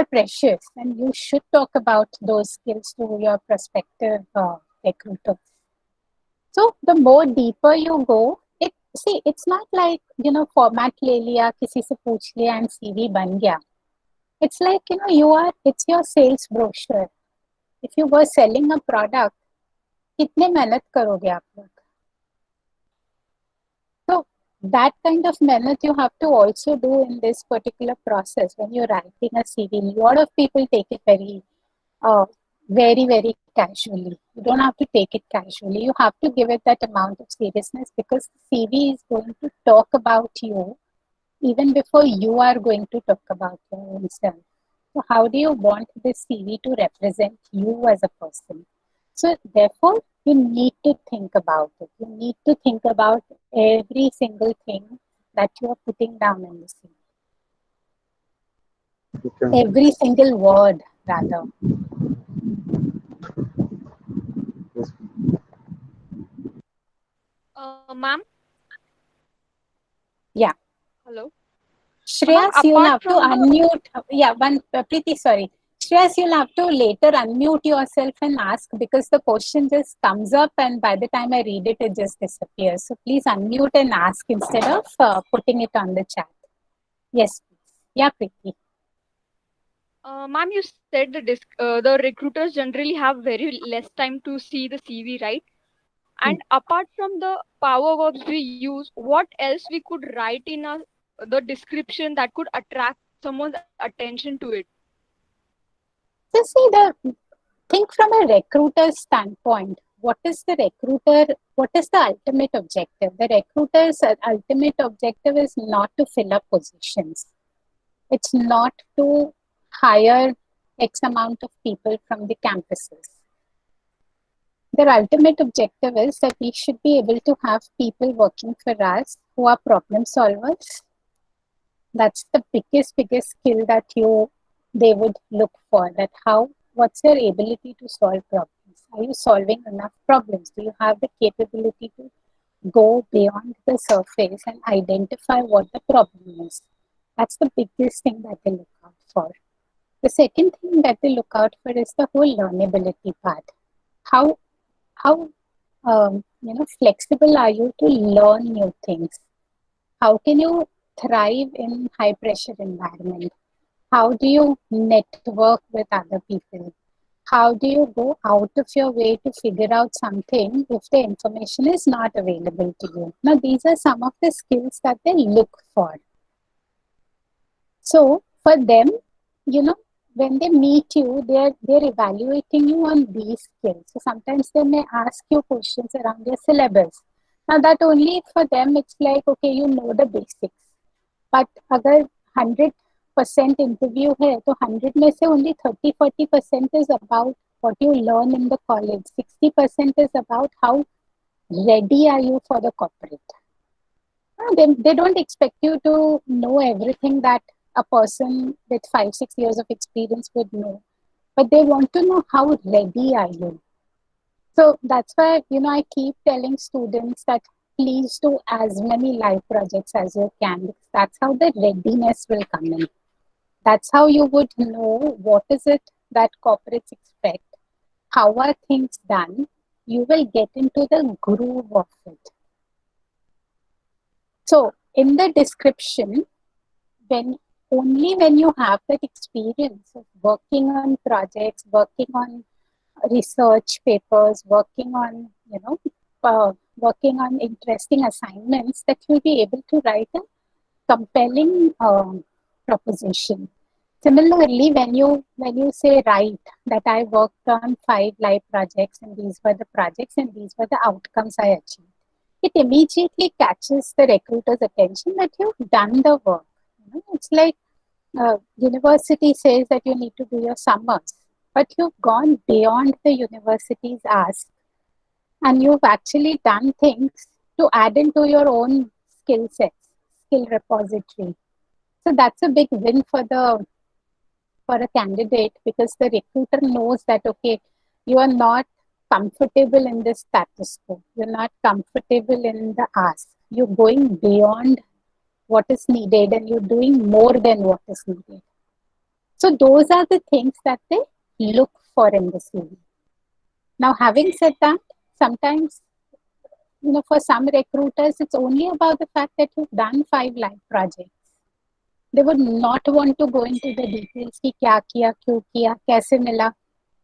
precious, and you should talk about those skills to your prospective recruiters. So the more deeper you go, it's not like, format ले लिया, किसी से पूछ लिया and CV बन गया. It's like, it's your sales brochure. If you were selling a product, कितने मेहनत करोगे आप लोग? So that kind of mehnat you have to also do in this particular process when you're writing a CV. A lot of people take it very, very casually. You don't have to take it casually. You have to give it that amount of seriousness, because the CV is going to talk about you even before you are going to talk about your own self. So how do you want this CV to represent you as a person? So therefore, you need to think about it. You need to think about every single thing that you are putting down in the CV. Okay. Every single word, rather. Yes. Ma'am? Yeah. Hello? Shreyas, you'll have to unmute. Yeah, Preeti, sorry. Shreyas, you'll have to later unmute yourself and ask, because the question just comes up and by the time I read it, it just disappears. So please unmute and ask instead of putting it on the chat. Yes, please. Yeah, Preeti. Ma'am, you said the recruiters generally have very less time to see the CV, right? And apart from the power verbs we use, what else we could write in the description that could attract someone's attention to it? So see, think from a recruiter's standpoint. What is the ultimate objective? The recruiter's ultimate objective is not to fill up positions. It's not to hire X amount of people from the campuses. Their ultimate objective is that we should be able to have people working for us who are problem solvers. That's the biggest skill that they would look for. That what's your ability to solve problems? Are you solving enough problems? Do you have the capability to go beyond the surface and identify what the problem is? That's the biggest thing that they look out for. The second thing that they look out for is the whole learnability part. How flexible are you to learn new things? How can you thrive in high pressure environment? How do you network with other people? How do you go out of your way to figure out something if the information is not available to you? Now, these are some of the skills that they look for. So for them, when they meet you, they're evaluating you on these skills. So sometimes they may ask you questions around your syllabus. Now that only for them, it's like, okay, you know the basics. But अगर 100% interview है, तो 100 में से only 30-40% is about what you learn in the college. 60% is about how ready are you for the corporate. They don't expect you to know everything that a person with 5-6 years of experience would know, but they want to know how ready are you. So that's why I keep telling students that please do as many live projects as you can, because that's how the readiness will come in. That's how you would know what is it that corporates expect, how are things done. You will get into the groove of it. So in the description, when you have that experience of working on projects, working on research papers, working on interesting assignments, that you'll be able to write a compelling proposition. Similarly, when you say write that I worked on 5 live projects and these were the projects and these were the outcomes I achieved, it immediately catches the recruiter's attention that you've done the work. It's like university says that you need to do your summers, but you've gone beyond the university's ask and you've actually done things to add into your own skill sets, skill repository. So that's a big win for the for a candidate because the recruiter knows that, okay, you are not comfortable in this status quo. You're not comfortable in the ask. You're going beyond what is needed and you're doing more than what is needed. So those are the things that they look for in the CV. Now, having said that, sometimes, for some recruiters, it's only about the fact that you've done 5 live projects. They would not want to go into the details ki kya kiya, kyun kiya, kaise mila.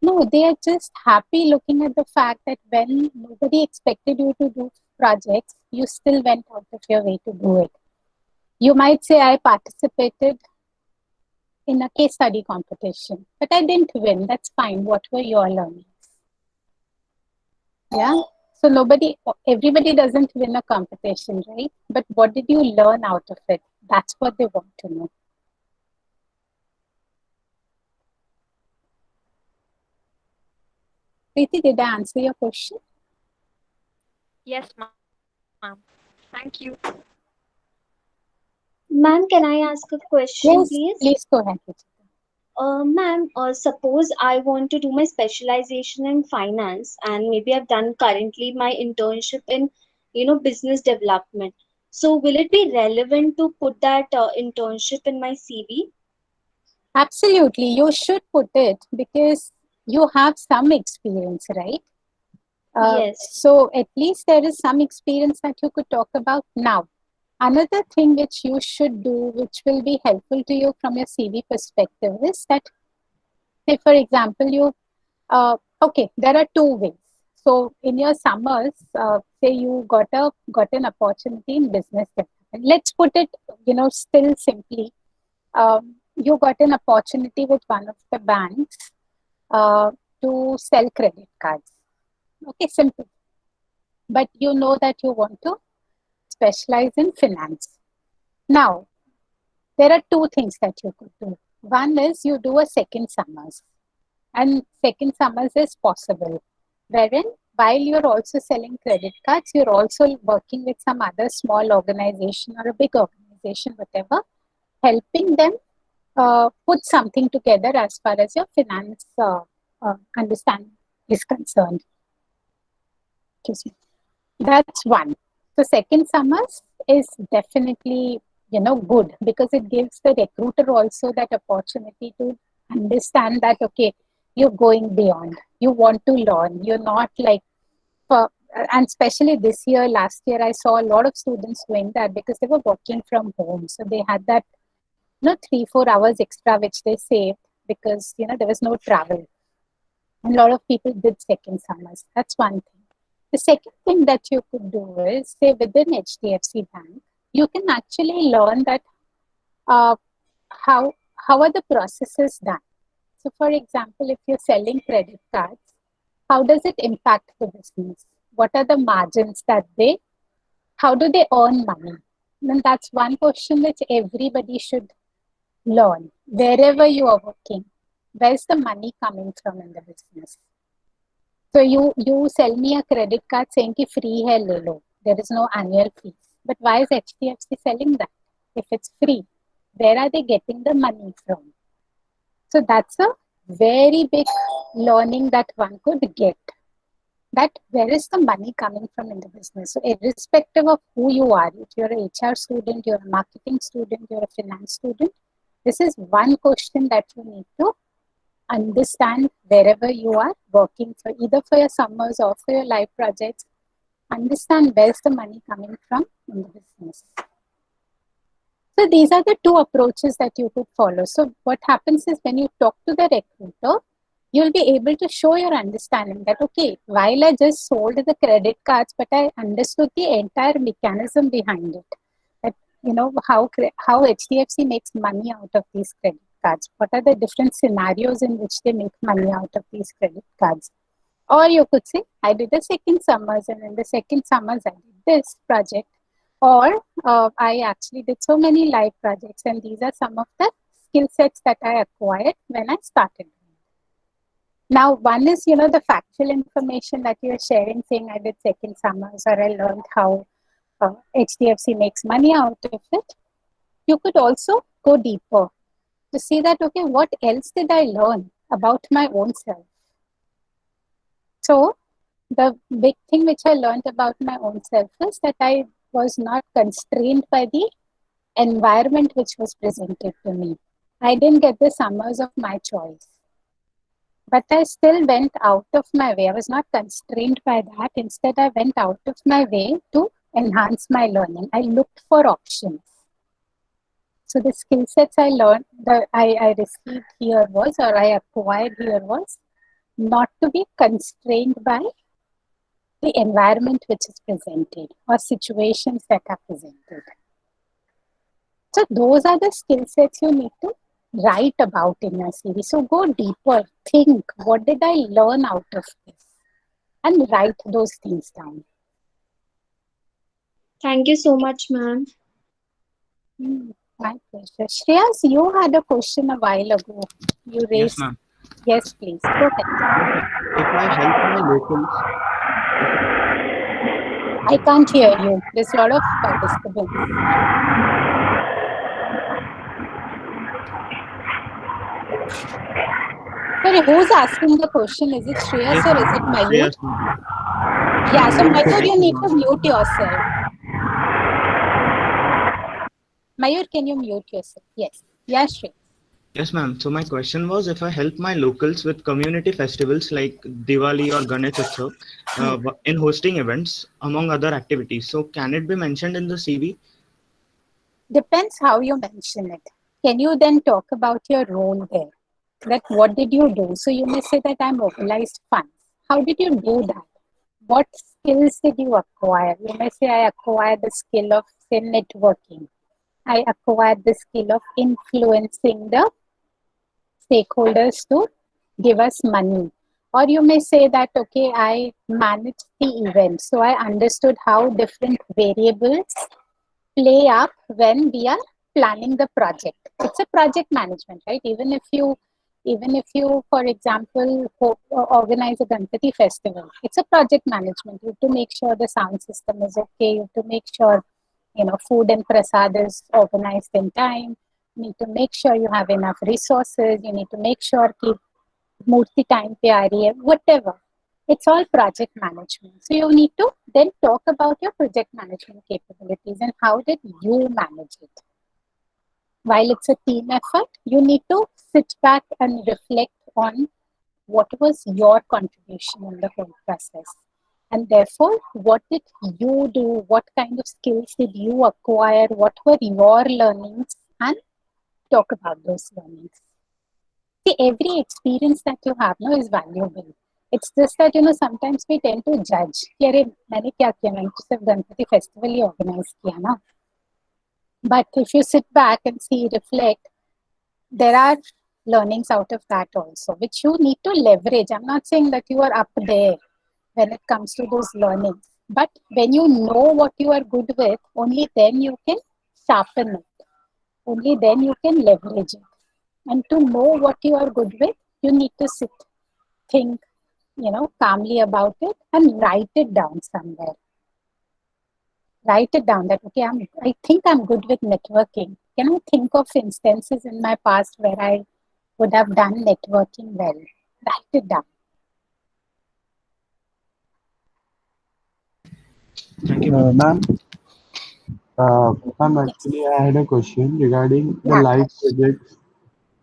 No, they are just happy looking at the fact that when nobody expected you to do projects, you still went out of your way to do it. You might say, I participated in a case study competition, but I didn't win. That's fine. What were your learnings? Yeah. So everybody doesn't win a competition, right? But what did you learn out of it? That's what they want to know. Preeti, did I answer your question? Yes, ma'am. Thank you. Ma'am, can I ask a question, Yes, please? please go ahead. Ma'am, suppose I want to do my specialization in finance, and maybe I've done currently my internship in, business development. So will it be relevant to put that internship in my CV? Absolutely. You should put it because you have some experience, right? Yes. So at least there is some experience that you could talk about now. Another thing which you should do, which will be helpful to you from your CV perspective, is that, say, for example, okay, there are 2 ways. So in your summers, say you got an opportunity in business development. Let's put it, still simply. You got an opportunity with one of the banks to sell credit cards. Okay, simple. But you know that you want to specialize in finance. Now, there are 2 things that you could do. One is you do a second summers, and second summers is possible, wherein while you're also selling credit cards, you're also working with some other small organization or a big organization, whatever, helping them put something together as far as your finance understanding is concerned. That's one. So second summers is definitely good because it gives the recruiter also that opportunity to understand that, okay, you're going beyond, you want to learn, you're not like and especially this year, last year I saw a lot of students doing that because they were working from home, so they had that 3-4 hours extra which they saved because there was no travel, and a lot of people did second summers. That's one thing. The second thing that you could do is, say, within HDFC Bank, you can actually learn that how are the processes done. So, for example, if you're selling credit cards, how does it impact the business? What are the margins how do they earn money? And that's one question which everybody should learn. Wherever you are working, where's the money coming from in the business? So you sell me a credit card saying ki free hai le lo. There is no annual fees. But why is HDFC selling that? If it's free, where are they getting the money from? So that's a very big learning that one could get. That where is the money coming from in the business? So irrespective of who you are, if you're an HR student, you're a marketing student, you're a finance student, this is one question that you need to understand wherever you are working for, either for your summers or for your live projects. Understand where's the money coming from in the business. So these are the 2 approaches that you could follow. So what happens is when you talk to the recruiter, you'll be able to show your understanding that, okay, while I just sold the credit cards, but I understood the entire mechanism behind it. That, how HDFC makes money out of these credit cards. What are the different scenarios in which they make money out of these credit cards? Or you could say, I did the second summers, and in the second summers, I did this project. Or I actually did so many live projects, and these are some of the skill sets that I acquired when I started. Now, one is, the factual information that you're sharing, saying I did second summers or I learned how HDFC makes money out of it. You could also go deeper. to see that, okay, what else did I learn about my own self? So the big thing which I learned about my own self is that I was not constrained by the environment which was presented to me. I didn't get the summers of my choice, but I still went out of my way. I was not constrained by that. Instead, I went out of my way to enhance my learning. I looked for options. So the skill sets I learned, that I received here was, or I acquired here was, not to be constrained by the environment which is presented or situations that are presented. So those are the skill sets you need to write about in your CV. So go deeper, think, what did I learn out of this? And write those things down. Thank you so much, ma'am. My pleasure. Shreyas, you had a question a while ago. You raised. Yes, ma'am. Yes, please. Go ahead. If I help my locals, I can't hear you. There's a lot of disturbance. Sorry, who's asking the question? Is it Shreyas yes, or is ma'am. it Mayur? Shreyas, ma'am. Yeah, so Mayur Mayur, said you it's need to not. mute yourself. Mayur, can you mute yourself? Yes. Yeah, Shreyas. Yes, ma'am. So my question was, if I help my locals with community festivals like Diwali or Ganesh Utsav in hosting events, among other activities, so can it be mentioned in the CV? Depends how you mention it. Can you then talk about your role there? That what did you do? So you may say that I mobilized funds. How did you do that? What skills did you acquire? You may say I acquired the skill of, say, networking. I acquired the skill of influencing the stakeholders to give us money. Or you may say that, okay, I managed the event. So I understood how different variables play up when we are planning the project. It's a project management, right? Even if you, for example, organize a Ganpati festival, it's a project management. You have to make sure the sound system is okay. You have to make sure, food and prasad is organized in time. You need to make sure you have enough resources. You need to make sure keep murti time pe aa rahi hai, whatever. It's all project management. So you need to then talk about your project management capabilities and how did you manage it. While it's a team effort, you need to sit back and reflect on what was your contribution in the whole process. And therefore, what did you do? What kind of skills did you acquire? What were your learnings? And talk about those learnings. See, every experience that you have now is valuable. It's just that, sometimes we tend to judge. कि अरे मैंने क्या किया, मैंने तो सिर्फ Ganpati festival ही organise किया ना. But if you sit back and see, reflect, there are learnings out of that also, which you need to leverage. I'm not saying that you are up there when it comes to those learnings. But when you know what you are good with, only then you can sharpen it. Only then you can leverage it. And to know what you are good with, you need to sit, think, calmly about it and write it down somewhere. Write it down that, okay, I think I'm good with networking. Can I think of instances in my past where I would have done networking well? Write it down. Thank you, Ma'am, ma'am, actually, I had a question regarding the life projects.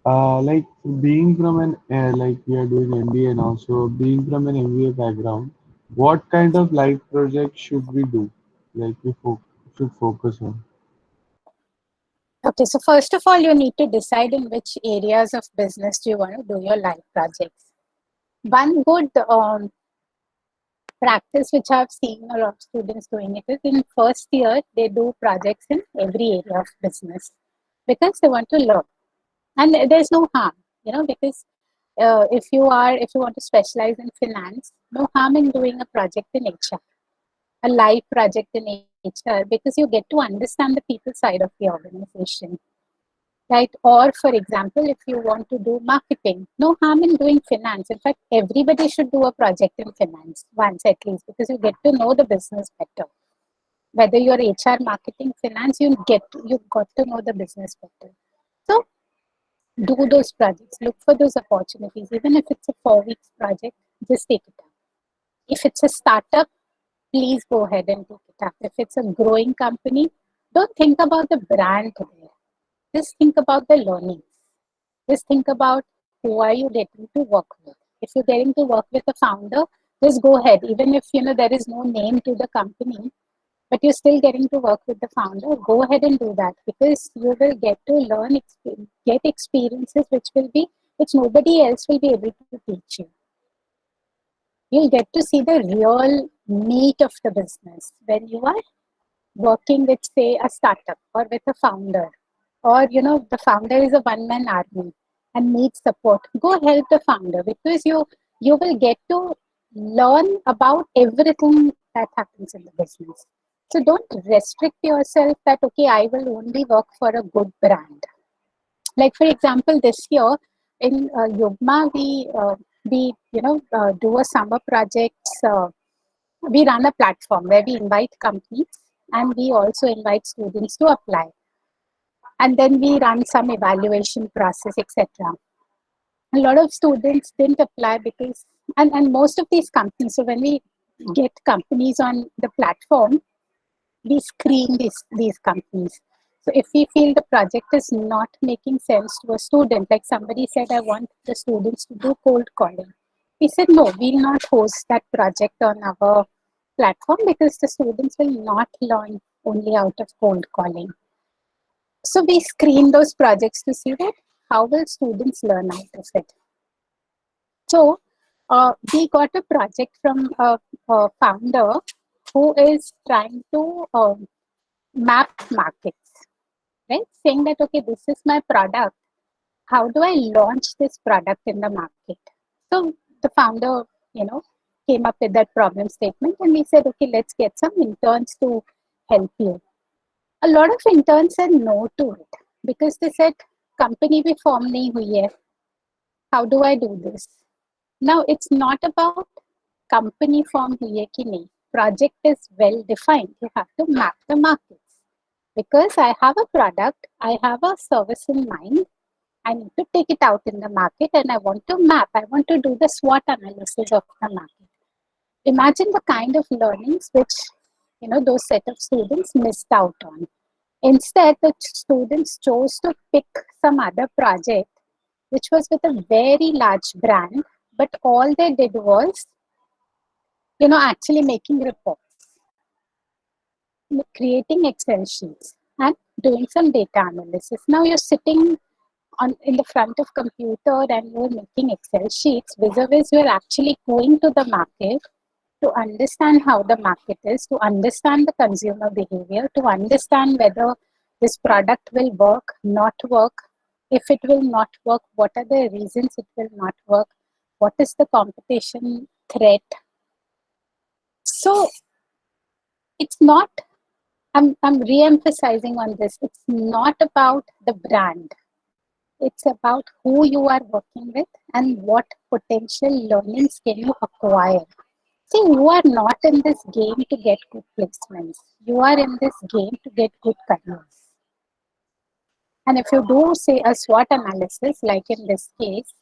Like being from like we are doing MBA now, so being from an MBA background, what kind of life project should we do? Like we should focus on. Okay, so first of all, you need to decide in which areas of business do you want to do your life projects. One good practice which I've seen a lot of students doing it is in first year, they do projects in every area of business because they want to learn. And there's no harm, because if you want to specialize in finance, no harm in doing a project in HR, a live project in HR, because you get to understand the people side of the organization, right? Or for example, if you want to do marketing, no harm in doing finance. In fact, everybody should do a project in finance once at least, because you get to know the business better. Whether you're HR, marketing, finance, you've got to know the business better. So Do those projects, look for those opportunities. Even if it's a 4 weeks project, just take it up. If it's a startup, please go ahead and take it up. If it's a growing company, don't think about the brand there. Just think about the learnings. Just think about who are you getting to work with. If you're getting to work with a founder, just go ahead. Even if there is no name to the company, but you're still getting to work with the founder, go ahead and do that, because you will get to learn, get experiences which nobody else will be able to teach you. You'll get to see the real meat of the business when you are working with, say, a startup or with a founder, or the founder is a one-man army and needs support. Go help the founder, because you will get to learn about everything that happens in the business. So don't restrict yourself that, okay, I will only work for a good brand. Like, for example, this year in YUGMA, we do a summer projects. We run a platform where we invite companies and we also invite students to apply. And then we run some evaluation process, etc. A lot of students didn't apply because, and most of these companies, so when we get companies on the platform, we screen these companies. So if we feel the project is not making sense to a student, like somebody said, I want the students to do cold calling. We said, no, we'll not host that project on our platform, because the students will not learn only out of cold calling. So we screen those projects to see that how will students learn out of it. So we got a project from a founder who is trying to map markets, right? Saying that, okay, this is my product. How do I launch this product in the market? So the founder, came up with that problem statement, and we said, okay, let's get some interns to help you. A lot of interns said no to it, because they said, company bhi form nahi hui hai. How do I do this? Now, it's not about company form hui hai ki nahi. Project is well defined. You have to map the markets. Because I have a product, I have a service in mind, I need to take it out in the market, and I want to map. I want to do the SWOT analysis of the market. Imagine the kind of learnings which those set of students missed out on. Instead, the students chose to pick some other project which was with a very large brand, but all they did was actually making reports, creating Excel sheets, and doing some data analysis. Now you're sitting in the front of computer and you're making Excel sheets, vis-a-vis you're actually going to the market to understand how the market is, to understand the consumer behavior, to understand whether this product will work, not work. If it will not work, what are the reasons it will not work? What is the competition threat? So it's not, I'm re-emphasizing on this, it's not about the brand. It's about who you are working with and what potential learnings can you acquire. See, you are not in this game to get good placements. You are in this game to get good careers. And if you do, say, a SWOT analysis, like in this case,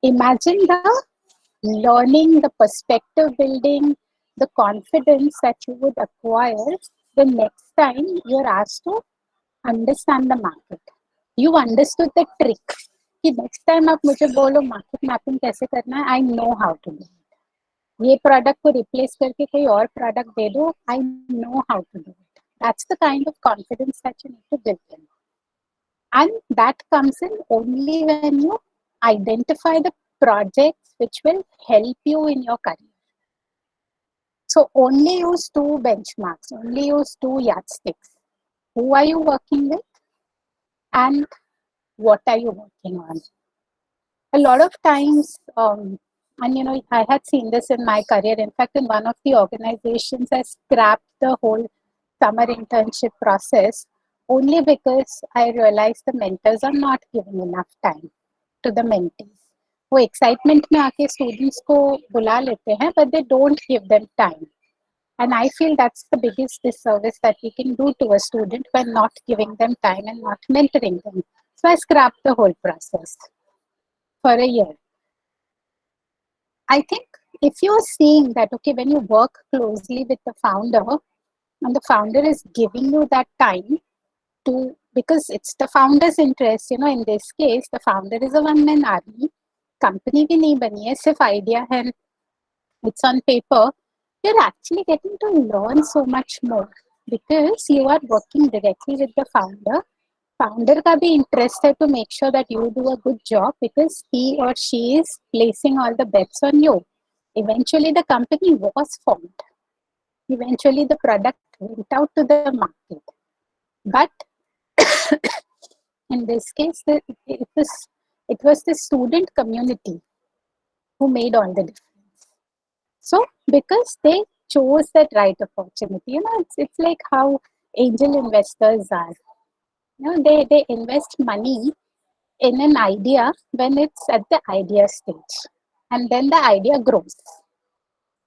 imagine the learning, the perspective building, the confidence that you would acquire the next time you're asked to understand the market. You understood the trick. कि next time आप मुझे बोलो market mapping कैसे करना है, I know how to do it. ये product को replace करके कोई और product दे दो, I know how to do it. That's the kind of confidence that you need to build in. And that comes in only when you identify the projects which will help you in your career. So only use two benchmarks, only use two yardsticks. Who are you working with and what are you working on? A lot of times, and I had seen this in my career. In fact, in one of the organizations, I scrapped the whole summer internship process only because I realized the mentors are not giving enough time to the mentees. वो excitement में आके students को बुला लेते हैं, but they don't give them time. And I feel that's the biggest disservice that we can do to a student by not giving them time and not mentoring them. So I scrapped the whole process for a year. I think if you're seeing that, okay, when you work closely with the founder and the founder is giving you that time to, because it's the founder's interest, in this case, the founder is a one-man army, company भी नहीं बनी है, सिर्फ idea है, it's on paper, you're actually getting to learn so much more because you are working directly with the founder. Founder का भी interest है to make sure that you do a good job because he or she is placing all the bets on you. Eventually, the company was formed. Eventually, the product went out to the market. But in this case, it was the student community who made all the difference. So, because they chose that right opportunity, it's like how angel investors are. They invest money in an idea when it's at the idea stage, and then the idea grows.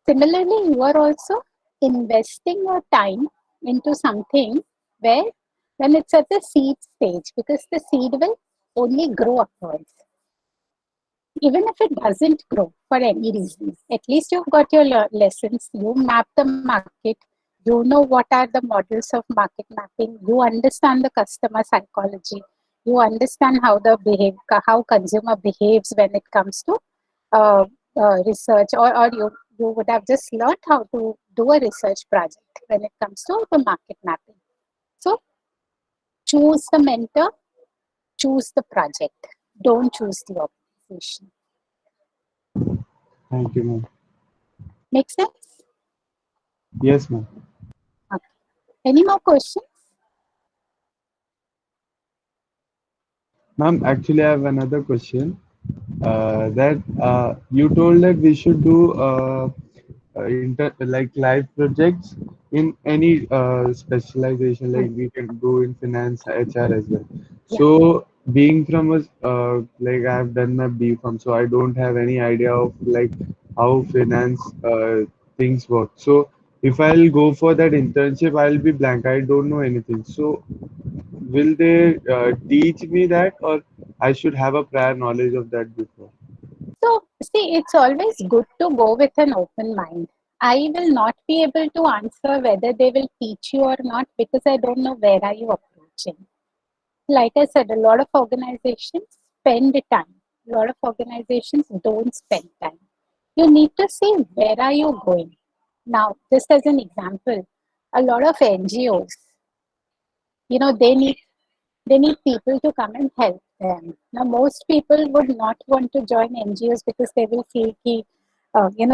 Similarly, you are also investing your time into something where when it's at the seed stage, because the seed will only grow upwards. Even if it doesn't grow for any reason, at least you've got your lessons, you map the market, you know what are the models of market mapping, you understand the customer psychology, you understand how consumer behaves when it comes to research, or you would have just learned how to do a research project when it comes to the market mapping. So choose the mentor, choose the project, don't choose the organization. Thank you, ma'am. Make sense? Yes, ma'am. Okay. Any more questions? Ma'am, actually, I have another question. That you told that we should do like live projects in any specialization, like we can do in finance, HR as well. So, being from a like I have done my B Farm, so I don't have any idea of like how finance things work. So, if I'll go for that internship, I'll be blank. I don't know anything. So, will they teach me that, or I should have a prior knowledge of that before? So, see, it's always good to go with an open mind. I will not be able to answer whether they will teach you or not because I don't know where are you approaching. Like I said, a lot of organizations spend time. A lot of organizations don't spend time. You need to see where are you going. Now, just as an example, a lot of NGOs, they need people to come and help them. Now, most people would not want to join NGOs because they will feel कि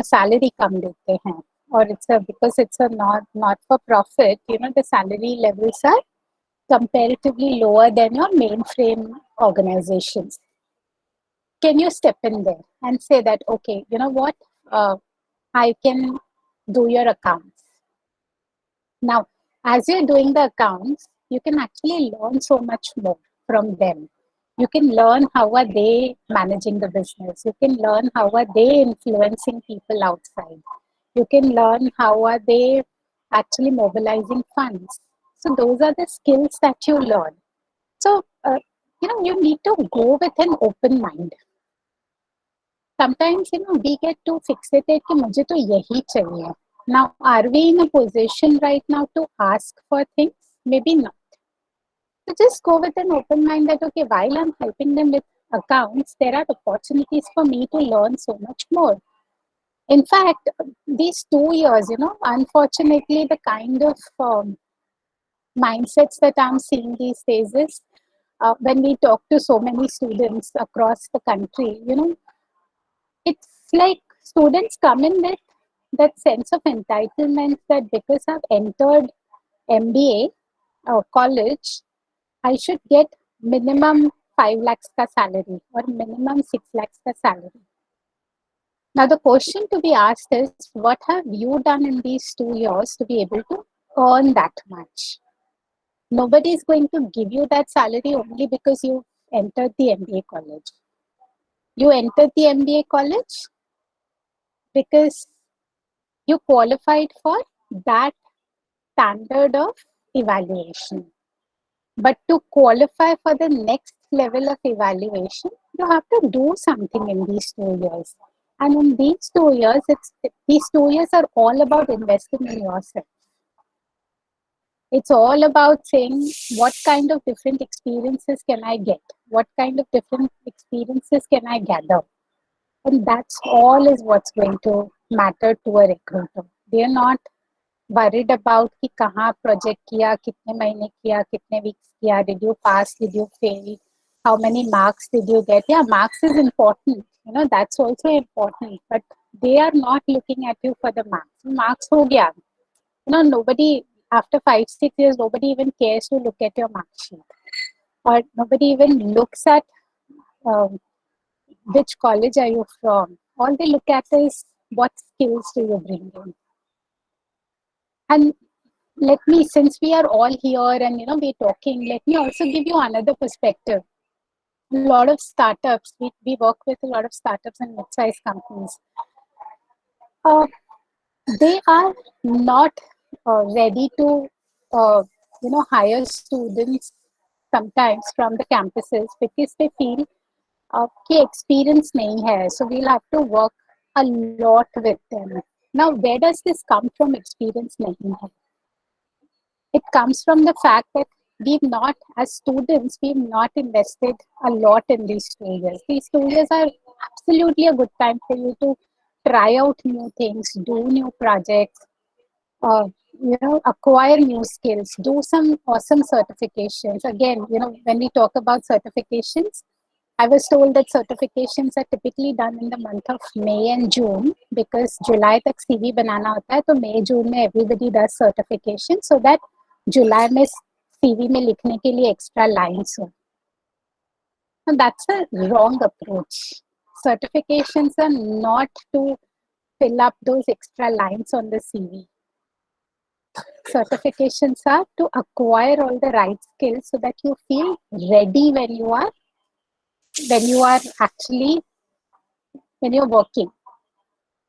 salary कम देते हैं, or because it's a not for profit. The salary levels are comparatively lower than your mainframe organizations. Can you step in there and say that, okay, you know what, I can do your accounts. Now, as you're doing the accounts, you can actually learn so much more from them. You can learn how are they managing the business. You can learn how are they influencing people outside. You can learn how are they actually mobilizing funds. So those are the skills that you learn. So, you need to go with an open mind. Sometimes, we get too fixated कि मुझे तो यही चाहिए. Now, are we in a position right now to ask for things? Maybe not. So just go with an open mind that, okay, while I'm helping them with accounts, there are opportunities for me to learn so much more. In fact, these 2 years, unfortunately, the kind of mindsets that I'm seeing these days is when we talk to so many students across the country, it's like students come in with that sense of entitlement that because I've entered MBA or college, I should get minimum 5 lakhs ka salary or minimum 6 lakhs ka salary. Now the question to be asked is, what have you done in these 2 years to be able to earn that much? Nobody is going to give you that salary only because you entered the MBA college. You entered the MBA college because you qualified for that standard of evaluation. But to qualify for the next level of evaluation, you have to do something in these 2 years. And in these 2 years, these 2 years are all about investing in yourself. It's all about saying, what kind of different experiences can I get? What kind of different experiences can I gather? And that's all is what's going to matter to a recruiter. They are not worried about कि कहाँ project किया, कितने महीने किया, कितने weeks किया, did you pass, did you fail, how many marks did you get? Yeah, marks is important. That's also important. But they are not looking at you for the marks. Marks हो गया. Nobody, after 5-6 years, nobody even cares to look at your mark sheet. Or nobody even looks at which college are you from. All they look at is what skills do you bring in. And let me, since we are all here and we're talking, let me also give you another perspective. A lot of startups, we work with a lot of startups and mid-sized companies. They are not ready to hire students sometimes from the campuses because they feel कि experience नहीं है, so we'll have to work a lot with them. Now, where does this come from? Experience नहीं है. It comes from the fact that as students, we've not invested a lot in these 2 years. These 2 years are absolutely a good time for you to try out new things, do new projects, acquire new skills, do some awesome certifications. Again, when we talk about certifications, I was told that certifications are typically done in the month of May and June because July तक CV बनाना होता है, तो May June में everybody does certification so that July में CV में लिखने के लिए extra lines हो. And that's a wrong approach. Certifications are not to fill up those extra lines on the CV. Certifications are to acquire all the right skills so that you feel ready when you're working.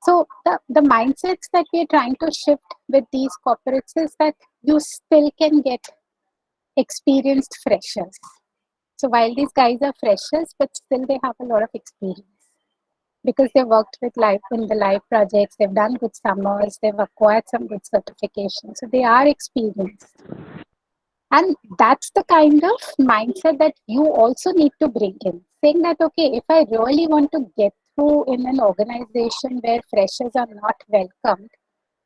So the mindsets that we're trying to shift with these corporates is that you still can get experienced freshers. So while these guys are freshers, but still they have a lot of experience because they worked with in the live projects, they've done good summers, they've acquired some good certifications. So they are experienced. And that's the kind of mindset that you also need to bring in. Saying that, okay, if I really want to get through in an organization where freshers are not welcomed,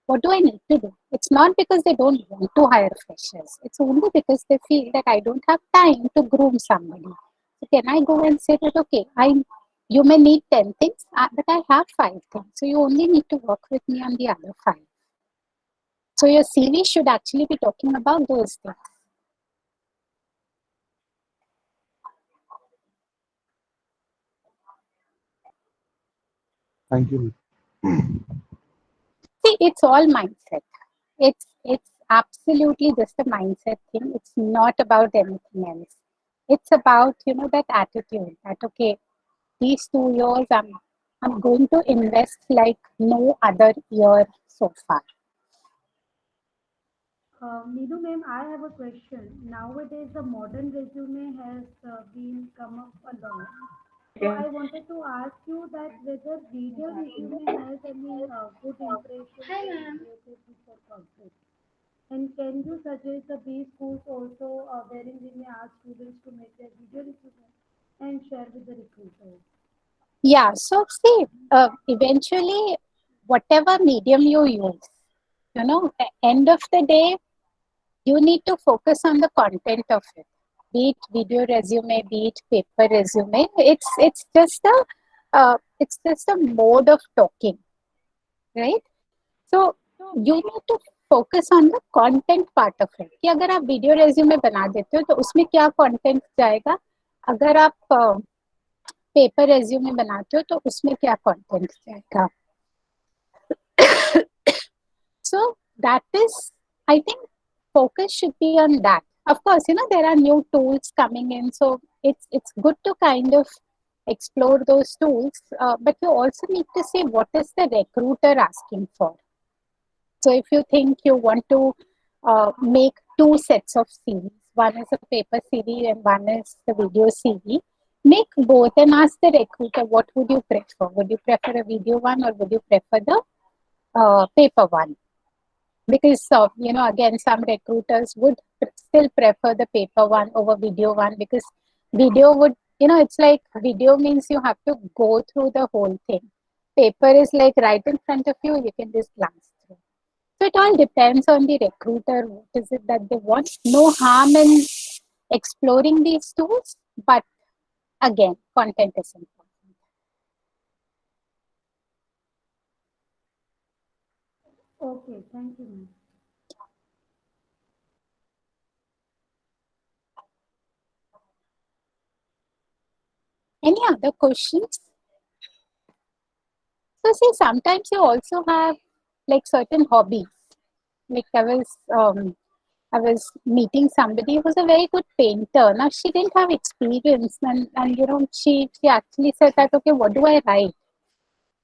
what do I need to do? It's not because they don't want to hire freshers. It's only because they feel that I don't have time to groom somebody. So can I go and say that, okay, you may need 10 things, but I have 5 things. So you only need to work with me on the other 5. So your CV should actually be talking about those things. Thank you. See, it's all mindset. It's absolutely just a mindset thing. It's not about anything else. It's about that attitude that okay, these 2 years I'm going to invest like no other year so far. Meenu ma'am, I have a question. Nowadays, the modern resume has been come up a lot. So I wanted to ask you that whether video resume has any good impression related for corporate. And can you suggest the B schools also wherein we may ask students to make their video resume and share with the recruiters? Yeah, so see, eventually, whatever medium you use, at end of the day, you need to focus on the content of it. Be it video resume, be it paper resume. It's just a mode of talking, right? So you need to focus on the content part of it. कि अगर आप video resume बना देते हो तो उसमें क्या content जाएगा? अगर आप paper resume बनाते हो तो उसमें क्या content जाएगा? So that is, I think, focus should be on that. Of course, there are new tools coming in, so it's good to kind of explore those tools, but you also need to see what is the recruiter asking for. So if you think you want to make 2 sets of CVs, one is a paper CV and one is the video CV. Make both and ask the recruiter, what would you prefer? Would you prefer a video one or would you prefer the paper one? Because again, some recruiters would still prefer the paper one over video one, because video would, it's like video means you have to go through the whole thing. Paper is like right in front of you, you can just glance through. So it all depends on the recruiter, what is it that they want. No harm in exploring these tools, but again, content is important. Okay, thank you, ma'am. Any other questions? So see, sometimes you also have like certain hobbies. Like I was meeting somebody who was a very good painter. Now she didn't have experience, and she actually said that, okay, what do I write?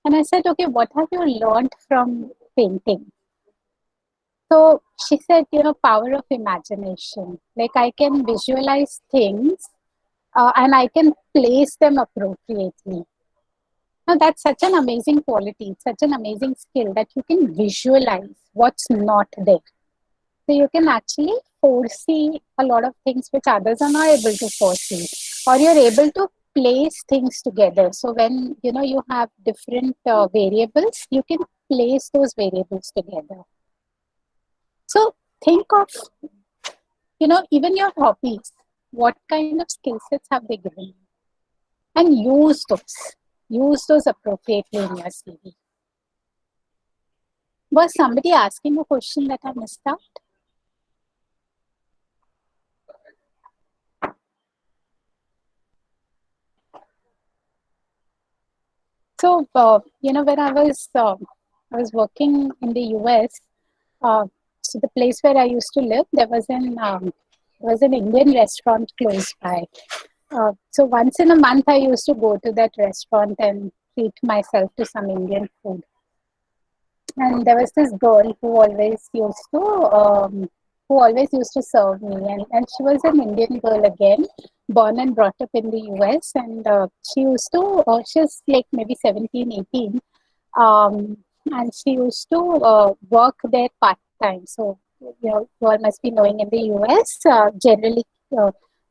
And I said, okay, what have you learned from painting? So she said, power of imagination. Like I can visualize things and I can place them appropriately. Now that's such an amazing quality, such an amazing skill that you can visualize what's not there. So you can actually foresee a lot of things which others are not able to foresee, or you're able to place things together. So when you have different variables, you can place those variables together. So think of even your hobbies. What kind of skill sets have they given you? And use those appropriately in your CV. Was somebody asking a question that I missed out? So, when I was working in the US, so the place where I used to live, there was an Indian restaurant close by. So once in a month, I used to go to that restaurant and treat myself to some Indian food. And there was this girl who always used to serve me, and she was an Indian girl again, born and brought up in the US, and she was like maybe 17, 18, and she used to work there part-time. So, you all must be knowing in the US, generally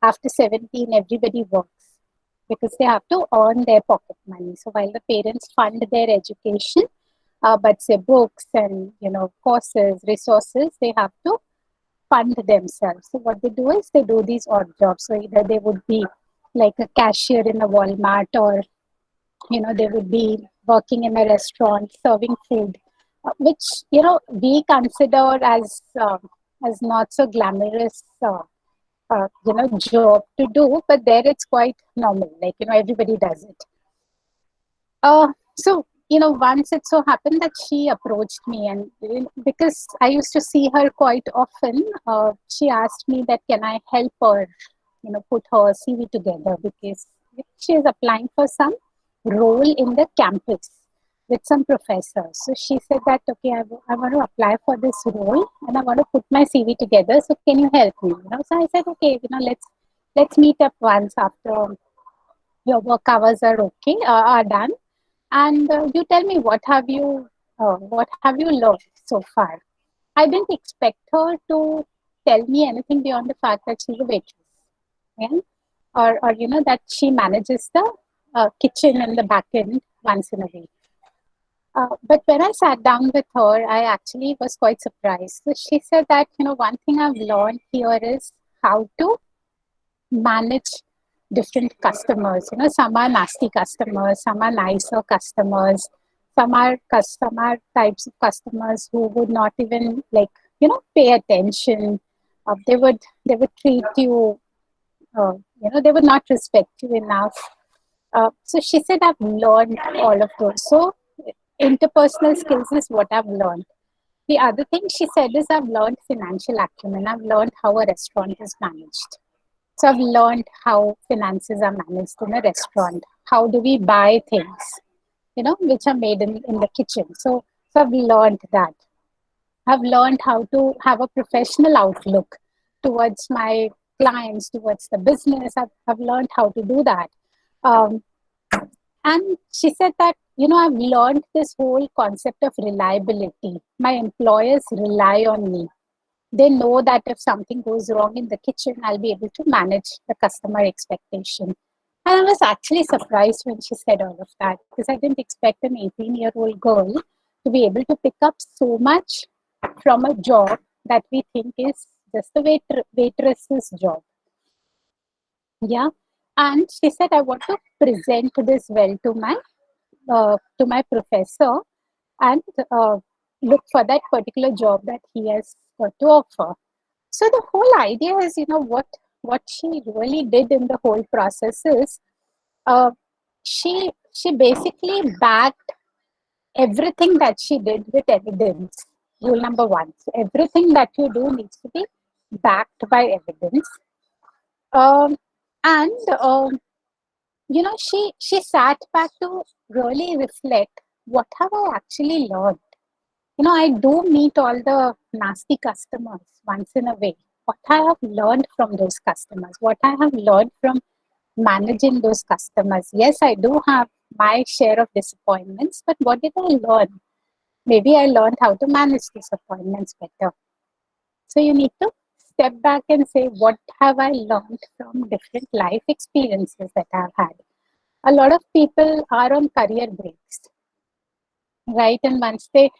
after 17, everybody works because they have to earn their pocket money. So while the parents fund their education, but say books and courses, resources, they have to fund themselves. So what they do is they do these odd jobs. So either they would be like a cashier in a Walmart, or they would be working in a restaurant serving food, which we consider as not so glamorous job to do, but there it's quite normal. Like everybody does it. So, once it so happened that she approached me, and because I used to see her quite often, she asked me that can I help her, put her CV together, because she is applying for some role in the campus with some professors. So she said that, okay, I want to apply for this role and I want to put my CV together. So can you help me? So I said, okay, let's meet up once after your work hours are okay, are done. And you tell me what have you learned so far. I didn't expect her to tell me anything beyond the fact that she's a waitress, yeah? or that she manages the kitchen in the back end once in a week. But when I sat down with her, I actually was quite surprised. So she said that one thing I've learned here is how to manage different customers. Some are nasty customers, some are nicer customers, some are types of customers who would not even pay attention. They would treat you, they would not respect you enough. So she said I've learned all of those. So interpersonal skills is what I've learned. The other thing she said is I've learned financial acumen. I've learned how a restaurant is managed. So I've learned how finances are managed in a restaurant. How do we buy things, which are made in the kitchen. So I've learned that. I've learned how to have a professional outlook towards my clients, towards the business. I've learned how to do that. Um, and she said that, I've learned this whole concept of reliability. My employers rely on me. They know that if something goes wrong in the kitchen, I'll be able to manage the customer expectation. And I was actually surprised when she said all of that, because I didn't expect an 18-year-old girl to be able to pick up so much from a job that we think is just a waitress's job. Yeah. And she said, I want to present this well to my professor and look for that particular job that he has got to offer. So the whole idea is, what she really did in the whole process is, uh, she basically backed everything that she did with evidence. Rule number one. So everything that you do needs to be backed by evidence. Um, and she sat back to really reflect, what have I actually learned? I do meet all the nasty customers once in a way. What I have learned from those customers, what I have learned from managing those customers. Yes, I do have my share of disappointments, but what did I learn? Maybe I learned how to manage disappointments better. So you need to step back and say, what have I learned from different life experiences that I've had? A lot of people are on career breaks, right? And once they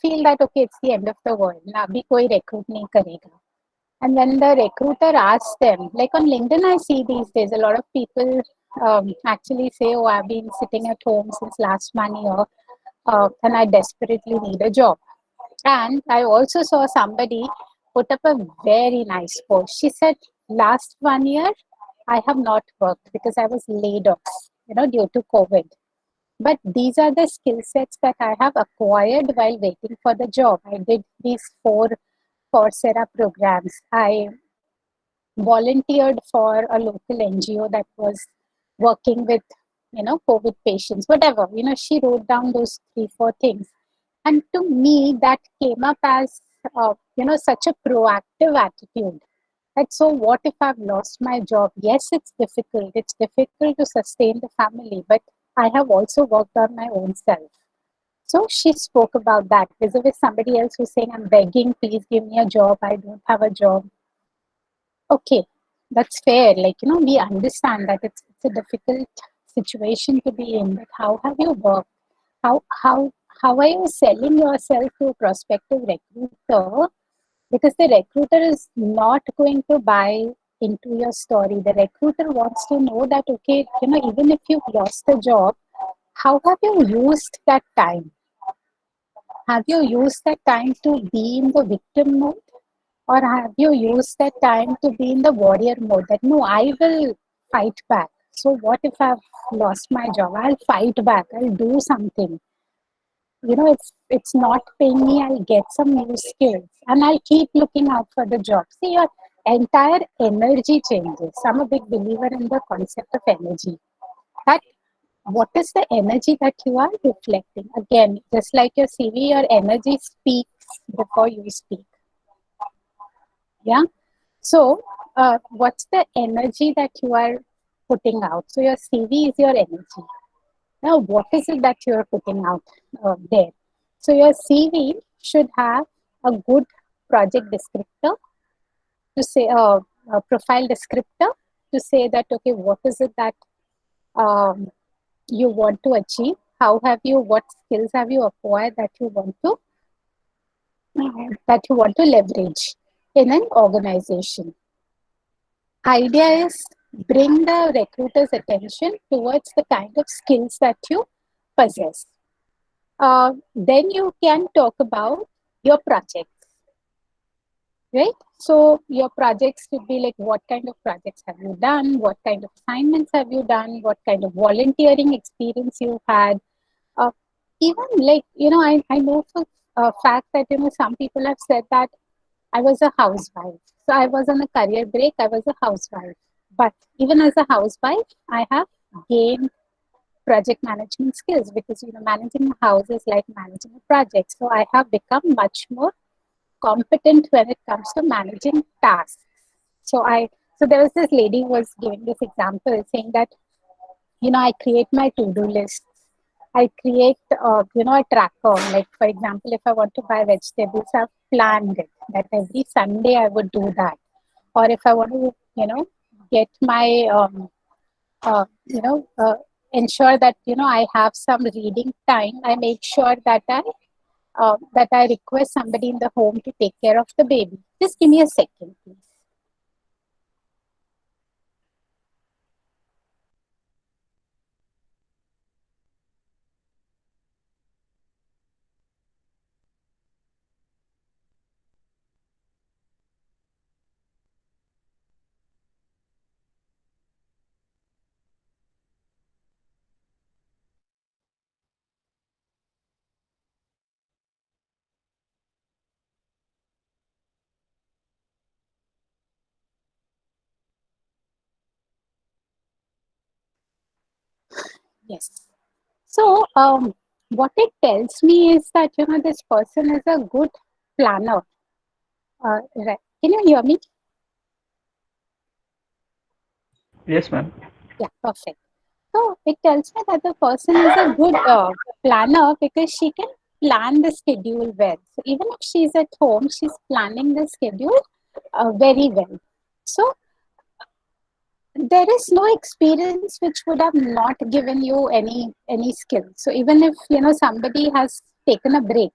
feel that, okay, it's the end of the world, now bhi koi recruit nahi karega. And when the recruiter asks them, like on LinkedIn, I see these days a lot of people actually say, oh, I've been sitting at home since last 1 year and I desperately need a job. And I also saw somebody put up a very nice post. She said, last 1 year, I have not worked because I was laid off, due to COVID. But these are the skill sets that I have acquired while waiting for the job. I did these 4 Coursera programs. I volunteered for a local NGO that was working with, COVID patients, whatever. She wrote down those 3, 4 things. And to me, that came up as, such a proactive attitude. That, so what if I've lost my job? Yes, it's difficult. It's difficult to sustain the family, but I have also worked on my own self. So she spoke about that. Vis-a-vis somebody else who's saying, I'm begging, please give me a job. I don't have a job. Okay, that's fair. Like, we understand that it's a difficult situation to be in, but how have you worked? How are you selling yourself to a prospective recruiter? Because the recruiter is not going to buy into your story. The recruiter wants to know that, okay, even if you've lost the job, how have you used that time? Have you used that time to be in the victim mode? Or have you used that time to be in the warrior mode? That, no, I will fight back. So what if I've lost my job? I'll fight back. I'll do something. It's not paying me, I'll get some new skills and I'll keep looking out for the job. See, your entire energy changes. I'm a big believer in the concept of energy. That what is the energy that you are reflecting? Again, just like your CV, your energy speaks before you speak. Yeah. So, what's the energy that you are putting out? So, your CV is your energy. Now, what is it that you are putting out there? So, your CV should have a good project descriptor to say, a profile descriptor to say that, okay, what is it that you want to achieve? What skills have you acquired that you want to leverage in an organization? Idea is bring the recruiter's attention towards the kind of skills that you possess. Then you can talk about your projects, right? So your projects could be like, what kind of projects have you done? What kind of assignments have you done? What kind of volunteering experience you've had? Even like, I know for a fact that, some people have said that I was a housewife. So I was on a career break. I was a housewife. But even as a housewife, I have gained project management skills because, managing a house is like managing a project. So I have become much more competent when it comes to managing tasks. So So there was this lady who was giving this example saying that, I create my to-do lists. I create, a tracker. Like, for example, if I want to buy vegetables, I've planned it that every Sunday I would do that. Or if I want to, get my, ensure that, I have some reading time, I make sure that I request somebody in the home to take care of the baby. Just give me a second, please. Yes. So, what it tells me is that, this person is a good planner. Right. Can you hear me? Yes, ma'am. Yeah, perfect. So, it tells me that the person is a good planner because she can plan the schedule well. So, even if she's at home, she's planning the schedule very well. So, there is no experience which would have not given you any skill. So even if somebody has taken a break,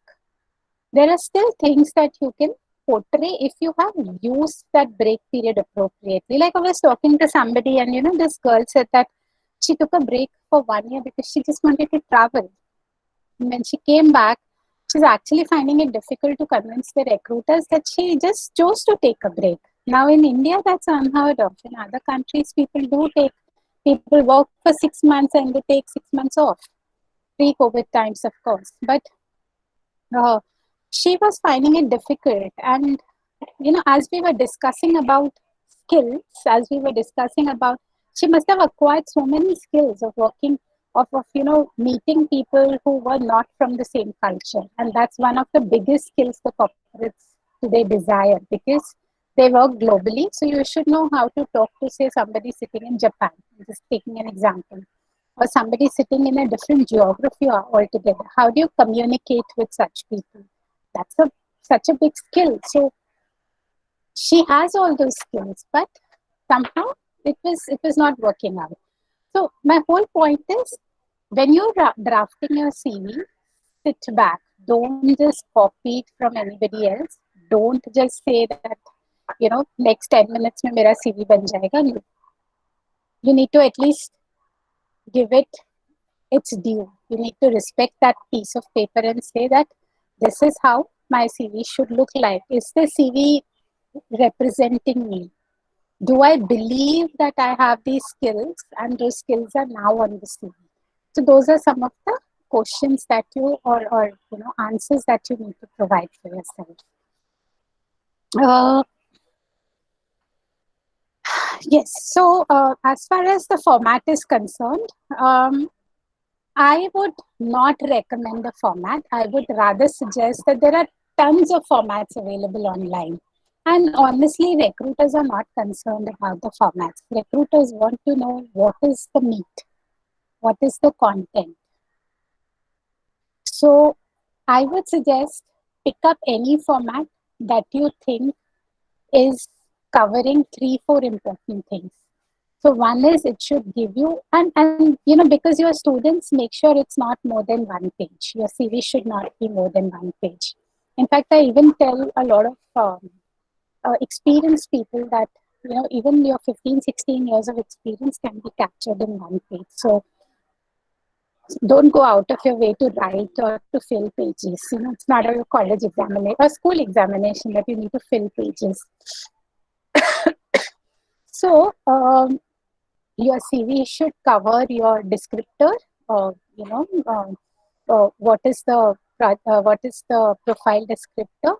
there are still things that you can portray if you have used that break period appropriately. Like I was talking to somebody, and this girl said that she took a break for 1 year because she just wanted to travel. And when she came back, she's actually finding it difficult to convince the recruiters that she just chose to take a break. Now in India, that's unheard of. In other countries, people work for 6 months and they take 6 months off. Pre-COVID times, of course. But uh, she was finding it difficult. And, as we were discussing about skills, as we were discussing about, she must have acquired so many skills of working, of meeting people who were not from the same culture. And that's one of the biggest skills the corporates today desire because they work globally. So you should know how to talk to, say, somebody sitting in Japan. I'm just taking an example, or somebody sitting in a different geography altogether. How do you communicate with such people? That's such a big skill. So she has all those skills, but somehow it was not working out. So my whole point is, when you're drafting your CV, sit back. Don't just copy it from anybody else. Don't just say that, next 10 minutes mein mera CV ban jayega. You need to at least give it its due. You need to respect that piece of paper and say that this is how my CV should look like. Is the CV representing me? Do I believe that I have these skills and those skills are now on the CV? So those are some of the questions that you or answers that you need to provide for yourself. Yes. So as far as the format is concerned, I would not recommend a format. I would rather suggest that there are tons of formats available online. And honestly, recruiters are not concerned about the formats. Recruiters want to know what is the meat, what is the content. So I would suggest pick up any format that you think is covering 3-4 important things. So one is it should give you, and because your students, make sure it's not more than one page. Your CV should not be more than one page. In fact, I even tell a lot of experienced people that, even your 15, 16 years of experience can be captured in one page. So don't go out of your way to write or to fill pages. It's not a college examination or school examination that you need to fill pages. So, your CV should cover your descriptor, what is the profile descriptor.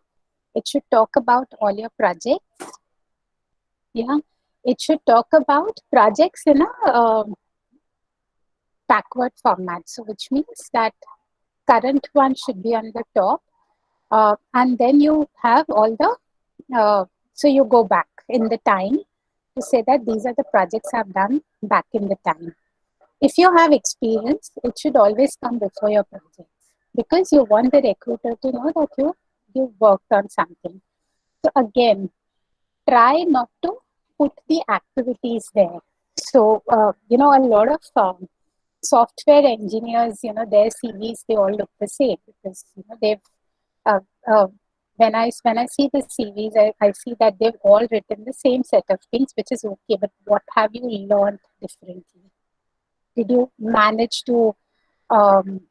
It should talk about all your projects. Yeah, it should talk about projects in a backward format. So, which means that current one should be on the top, and then you have all the. So you go back in the time. to say that these are the projects I've done back in the time. If you have experience, it should always come before your projects because you want the recruiter to know that you worked on something. So again, try not to put the activities there. So a lot of software engineers, their CVs, they all look the same because they've uh, uh, when I see the CVs, I see that they've all written the same set of things, which is okay. But what have you learned differently? Did you manage to um,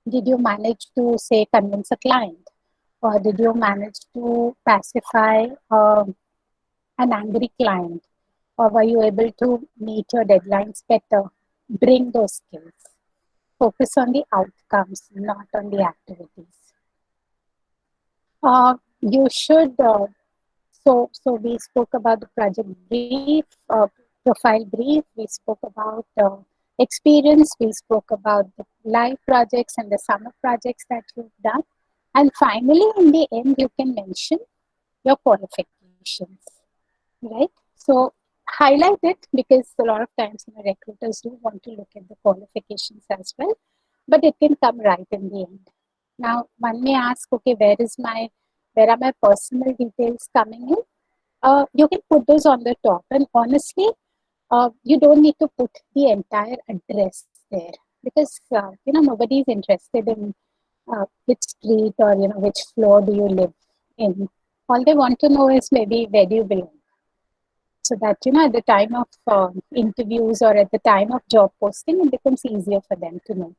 say convince a client, or did you manage to pacify an angry client, or were you able to meet your deadlines better? Bring those skills. Focus on the outcomes, not on the activities. You should. So we spoke about the project brief, profile brief. We spoke about experience. We spoke about the live projects and the summer projects that you've done. And finally, in the end, you can mention your qualifications, right? So highlight it because a lot of times recruiters do want to look at the qualifications as well, but it can come right in the end. Now, one may ask, okay, where are my personal details coming in? You can put those on the top, and honestly, you don't need to put the entire address there because nobody is interested in which street or which floor do you live in. All they want to know is maybe where do you belong, so that at the time of interviews or at the time of job posting, it becomes easier for them to know.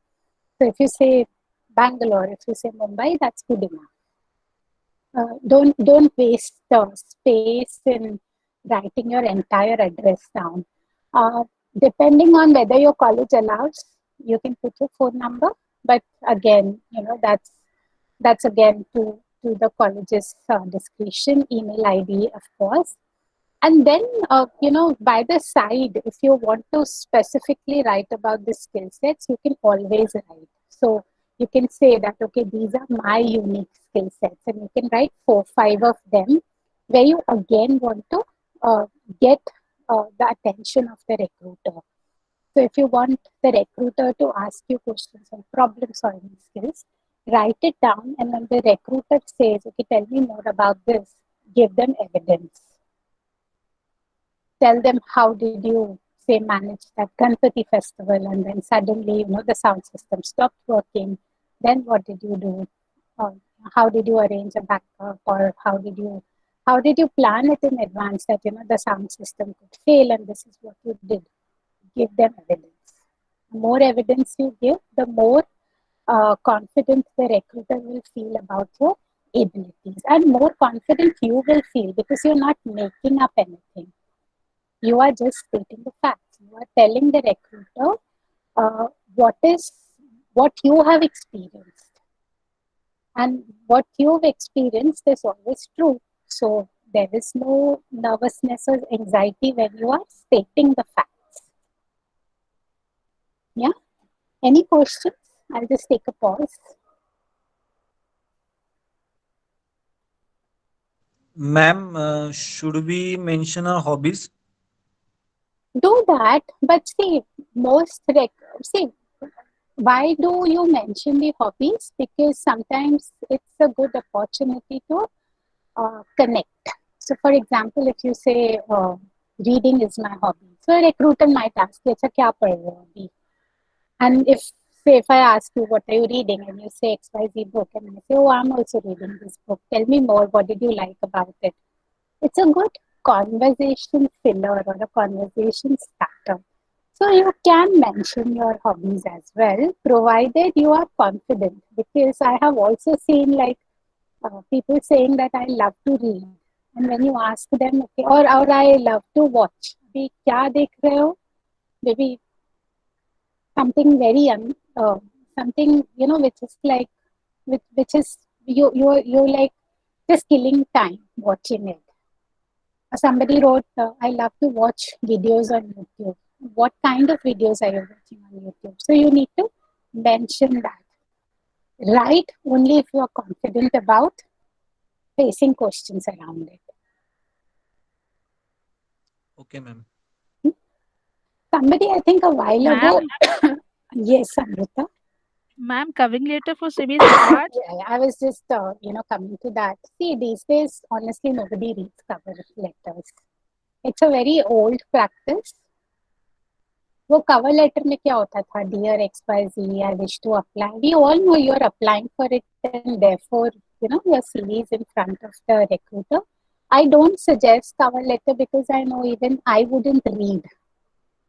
So if you say Bangalore, if you say Mumbai, that's good enough. Don't waste space in writing your entire address down. Depending on whether your college allows, you can put your phone number, but again, that's again to the college's discretion. Email ID, of course. And then, by the side, if you want to specifically write about the skill sets, you can always write. So you can say that, okay, these are my unique skill sets, and you can write 4-5 of them where you again want to get the attention of the recruiter. So if you want the recruiter to ask you questions on problem solving skills, write it down, and when the recruiter says, okay, tell me more about this, give them evidence. Tell them how did you say manage that Ganpati festival, and then suddenly the sound system stopped working. Then what did you do? How did you arrange a backup, or how did you plan it in advance that the sound system could fail, and this is what you did? Give them evidence. The more evidence you give, the more confident the recruiter will feel about your abilities, and more confident you will feel because you're not making up anything. You are just stating the facts. You are telling the recruiter what you have experienced. And what you've experienced is always true. So there is no nervousness or anxiety when you are stating the facts. Yeah? Any questions? I'll just take a pause. Ma'am, should we mention our hobbies? Do that, but see, why do you mention the hobbies? Because sometimes it's a good opportunity to connect. So, for example, if you say reading is my hobby, so a recruiter might ask, "Acha kya padh rahe ho abhi?" And if I ask you, what are you reading? And you say XYZ book, and I say, oh, I'm also reading this book. Tell me more. What did you like about it? It's a good conversation filler or a conversation starter. So you can mention your hobbies as well, provided you are confident. Because I have also seen people saying that I love to read, and when you ask them, okay, or I love to watch. अभी क्या देख रहे हो? Maybe something very something which is like which is you like just killing time watching it. Somebody wrote, I love to watch videos on YouTube. What kind of videos are you watching on YouTube? So you need to mention that. Write only if you are confident about facing questions around it. Okay, ma'am. Somebody, I think a while ago, Ma'am, yes, Amrita. ma'am, covering letter for CV is required. Yeah, I was just, coming to that. See, these days, honestly, nobody reads cover letters. It's a very old practice. वो cover letter में क्या होता था dear X Y Z I wish to apply we all know you are applying for it and therefore your CV is in front of the recruiter. I don't suggest cover letter because I know even I wouldn't read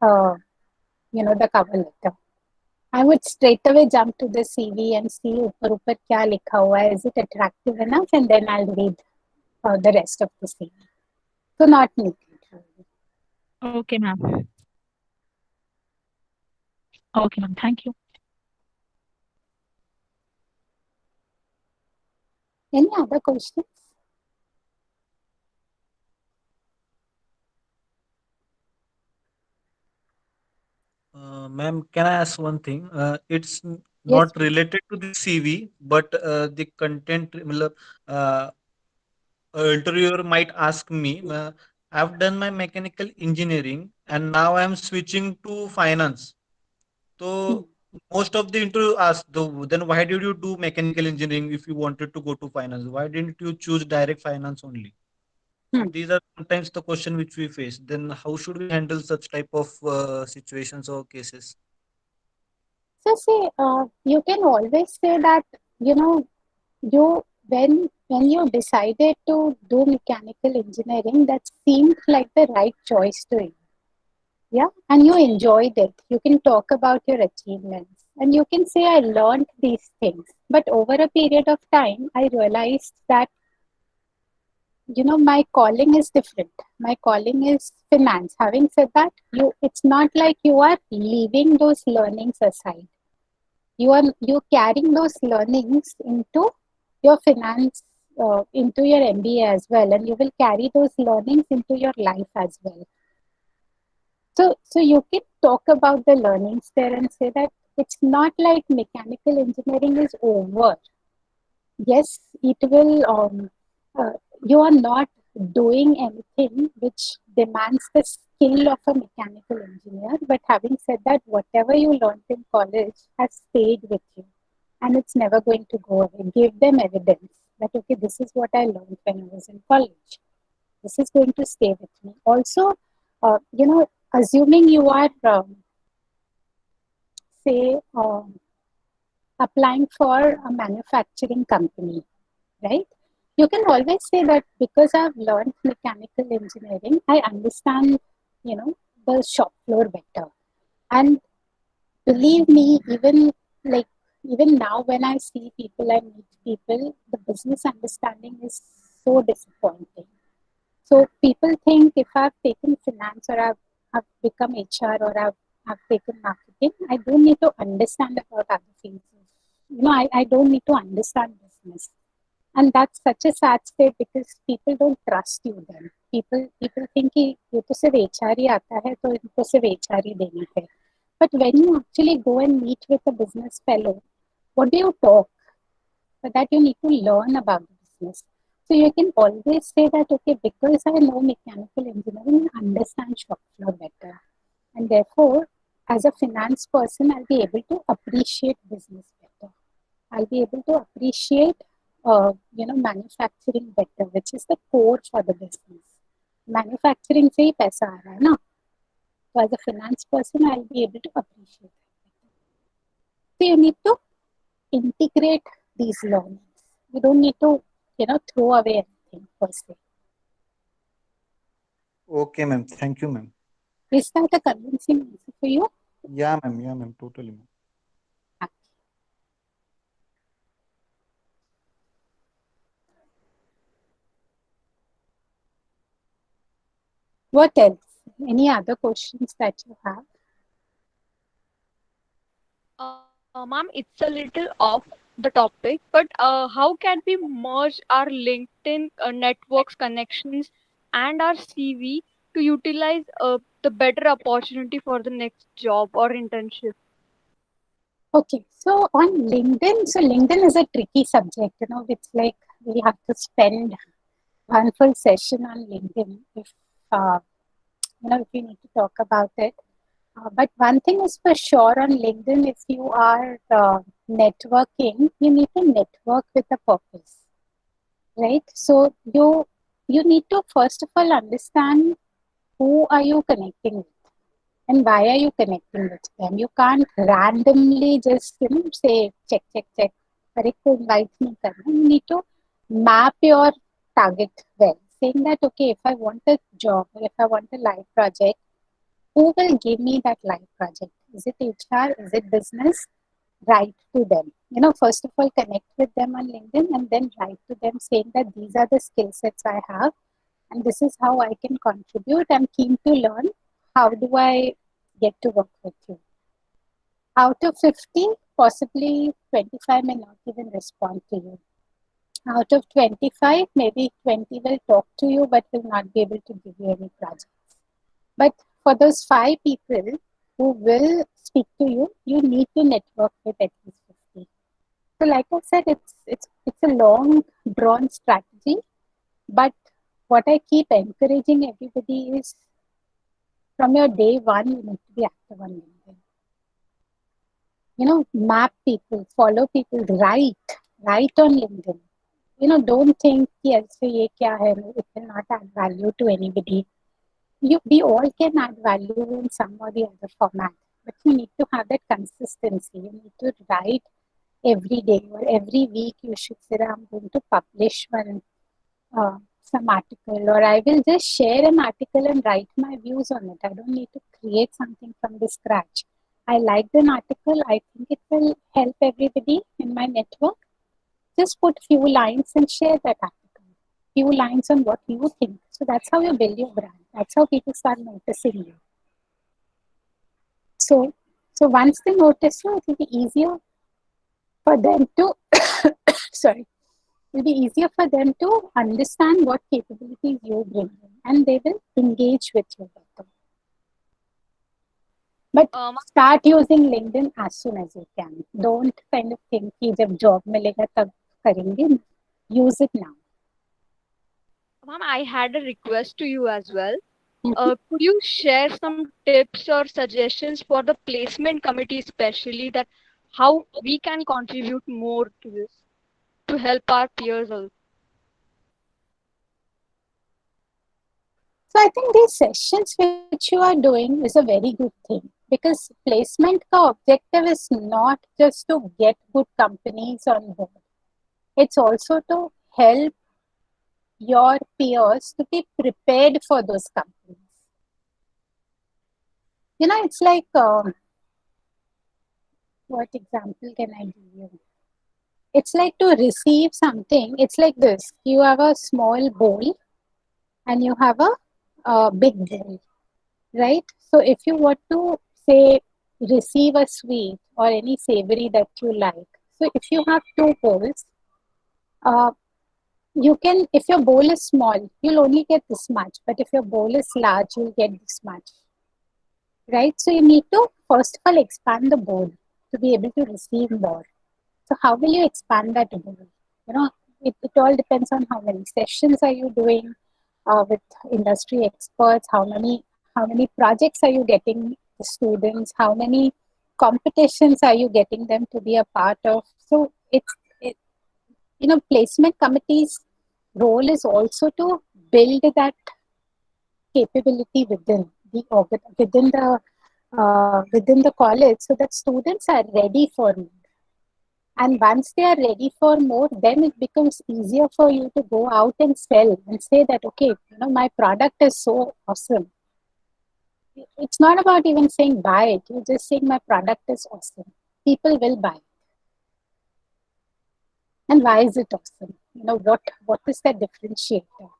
the cover letter. I would straight away jump to the CV and see ऊपर ऊपर क्या लिखा हुआ है, is it attractive enough, and then I'll read the rest of the CV. So not needed. Okay, ma'am. Okay, ma'am. Thank you. Any other questions? Ma'am, can I ask one thing? It's Yes. not related to the CV, but the content. मतलब, interviewer might ask me, I've done my mechanical engineering and now I'm switching to finance. So most of the interview ask, then why did you do mechanical engineering if you wanted to go to finance? Why didn't you choose direct finance only? So these are sometimes the question which we face. Then how should we handle such type of situations or cases? So see, you can always say that you when you decided to do mechanical engineering, that seemed like the right choice to you. Yeah, and you enjoyed it. You can talk about your achievements, and you can say I learned these things. But over a period of time, I realized that my calling is different. My calling is finance. Having said that, it's not like you are leaving those learnings aside. You're carrying those learnings into your finance, into your MBA as well, and you will carry those learnings into your life as well. So you can talk about the learnings there and say that it's not like mechanical engineering is over. Yes, it will. You are not doing anything which demands the skill of a mechanical engineer. But having said that, whatever you learned in college has stayed with you, and it's never going to go away. Give them evidence that okay, this is what I learned when I was in college. This is going to stay with me. Also, assuming you are, say, applying for a manufacturing company, right? You can always say that because I've learned mechanical engineering, I understand, the shop floor better. And believe me, like even now when I see people and meet people, the business understanding is so disappointing. So people think if I've taken finance or I've become HR or I've taken marketing, I don't need to understand about other fields. I don't need to understand business. And that's such a sad state because people don't trust you then. People think कि ये तो सिर्फ HR ही आता है तो इनको सिर्फ HR ही देना है. But when you actually go and meet with a business fellow, what do you talk? For that you need to learn about the business. So you can always say that okay, because I know mechanical engineering, I understand shop floor better, and therefore, as a finance person, I'll be able to appreciate business better. I'll be able to appreciate, manufacturing better, which is the core for the business. Manufacturing से ही पैसा आ रहा है ना. So as a finance person, I'll be able to appreciate it. So you need to integrate these learnings. You don't need to, throw away anything per se. Okay, ma'am. Thank you, ma'am. Is that a convincing answer for you? Yeah, ma'am. Yeah, ma'am. Totally, ma'am. What else? Any other questions that you have? Ma'am, it's a little off the topic, but how can we merge our LinkedIn networks connections and our CV to utilize the better opportunity for the next job or internship? Okay, so on LinkedIn, so LinkedIn is a tricky subject, it's like we have to spend one full session on LinkedIn if if you need to talk about it. But one thing is for sure on LinkedIn, if you are networking, you need to network with a purpose, right? So you need to first of all understand who are you connecting with and why are you connecting with them. You can't randomly just say check. अरे कोई invite नहीं करना. You need to map your target well, saying that okay, if I want a job or if I want a live project, who will give me that live project? Is it HR? Is it business? Write to them. First of all, connect with them on LinkedIn and then write to them saying that these are the skill sets I have and this is how I can contribute. I'm keen to learn. How do I get to work with you? Out of 50, possibly 25 may not even respond to you. Out of 25, maybe 20 will talk to you but will not be able to give you any projects. But for those 5 people who will speak to you, you need to network with at least 50. So like I said, it's a long drawn strategy, but what I keep encouraging everybody is from your day one, you need to be active on LinkedIn. Map people, follow people, write on LinkedIn. Don't think कि ऐसे ये क्या है, it will not add value to anybody. We all can add value in some or the other format, but you need to have that consistency. You need to write every day or every week. You should say that I'm going to publish some article, or I will just share an article and write my views on it. I don't need to create something from the scratch. I liked an article. I think it will help everybody in my network. Just put few lines and share that article. Few lines on what you think. So that's how you build your brand. That's how people start noticing you. So once they notice you, it will be easier for them to sorry. It will be easier for them to understand what capabilities you bring in, and they will engage with you better. But start using LinkedIn as soon as you can. Don't kind of think कि जब job मिलेगा तब करेंगे. Use it now. Ma'am, I had a request to you as well. Could you share some tips or suggestions for the placement committee, especially that how we can contribute more to this to help our peers also? So I think these sessions which you are doing is a very good thing, because placement ka objective is not just to get good companies on board. It's also to help your peers to be prepared for those companies. It's like, what example can I give you? It's like to receive something. It's like this. You have a small bowl and you have a big bowl, right? So if you want to, say, receive a sweet or any savory that you like, so if you have 2 bowls, you can, if your bowl is small, you'll only get this much. But if your bowl is large, you'll get this much, right? So you need to, first of all, expand the bowl to be able to receive more. So how will you expand that bowl? It all depends on how many sessions are you doing with industry experts, how many projects are you getting the students, how many competitions are you getting them to be a part of. So placement committee's role is also to build that capability within the college, so that students are ready for more. And once they are ready for more, then it becomes easier for you to go out and sell and say that, okay, my product is so awesome. It's not about even saying buy it. You're just saying my product is awesome. People will buy it. And why is it awesome? What is the differentiator?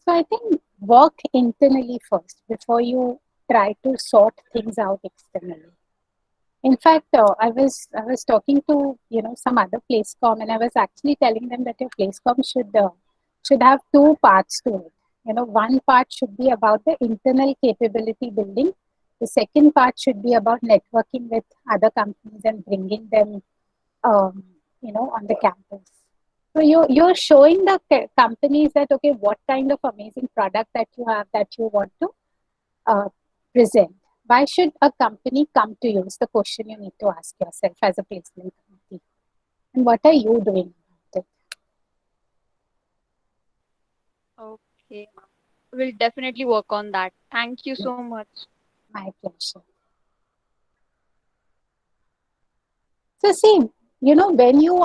So I think work internally first before you try to sort things out externally. In fact, I was talking to some other placecom, and I was actually telling them that your placecom should have 2 parts to it. One part should be about the internal capability building. The second part should be about networking with other companies and bringing them, on the campus. So you're showing the companies that, okay, what kind of amazing product that you have that you want to uh, present? Why should a company come to you? Is the question you need to ask yourself as a placement committee. And what are you doing about it? Okay, ma'am. We'll definitely work on that. Thank you so much. My pleasure. So see, when you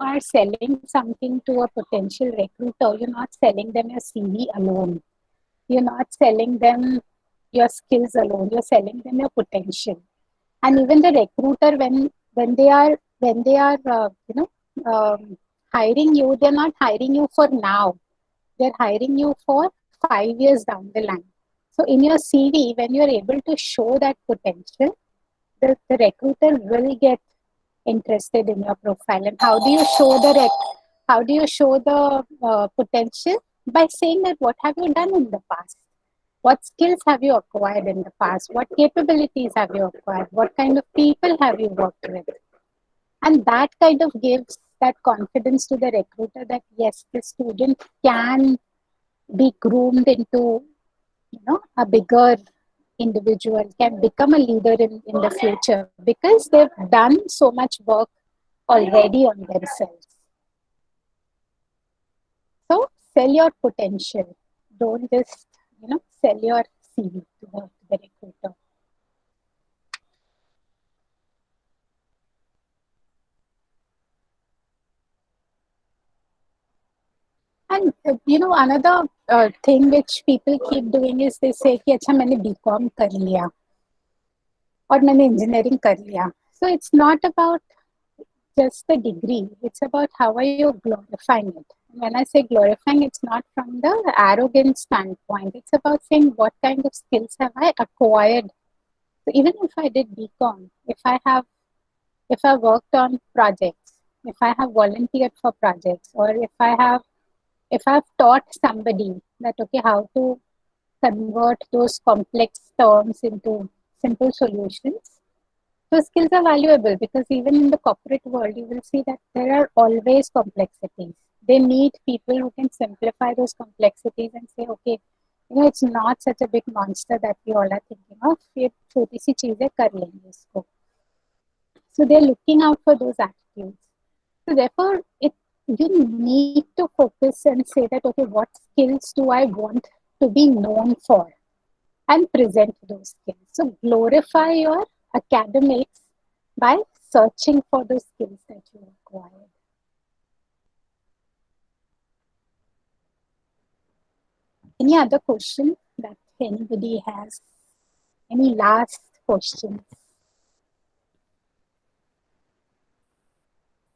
are selling something to a potential recruiter, you're not selling them your CV alone. You're not selling them your skills alone. You're selling them your potential. And even the recruiter, when they are hiring you, they're not hiring you for now. They're hiring you for 5 years down the line. So in your CV, when you're able to show that potential, the recruiter will get interested in your profile. And how do you show the potential? By saying that what have you done in the past? What skills have you acquired in the past? What capabilities have you acquired? What kind of people have you worked with? And that kind of gives that confidence to the recruiter that yes, the student can be groomed into a bigger individual, can become a leader in the future because they've done so much work already on themselves. So sell your potential. Don't just sell your CV to the recruiter. And another thing which people keep doing is they say कि अच्छा मैंने BCom कर लिया और मैंने engineering कर लिया. So it's not about just the degree. It's about how are you glorifying it. When I say glorifying, it's not from the arrogant standpoint. It's about saying what kind of skills have I acquired. So even if I did BCom, if I worked on projects, if I have volunteered for projects, or if I've taught somebody that okay how to convert those complex terms into simple solutions, those skills are valuable because even in the corporate world, you will see that there are always complexities. They need people who can simplify those complexities and say, okay, it's not such a big monster that we all are thinking of. ये छोटी सी चीजें कर लेंगे इसको. So they're looking out for those attitudes. So therefore, you need to focus and say that, okay, what skills do I want to be known for? And present those skills. So glorify your academics by searching for those skills that you acquired. Any other question that anybody has? Any last questions?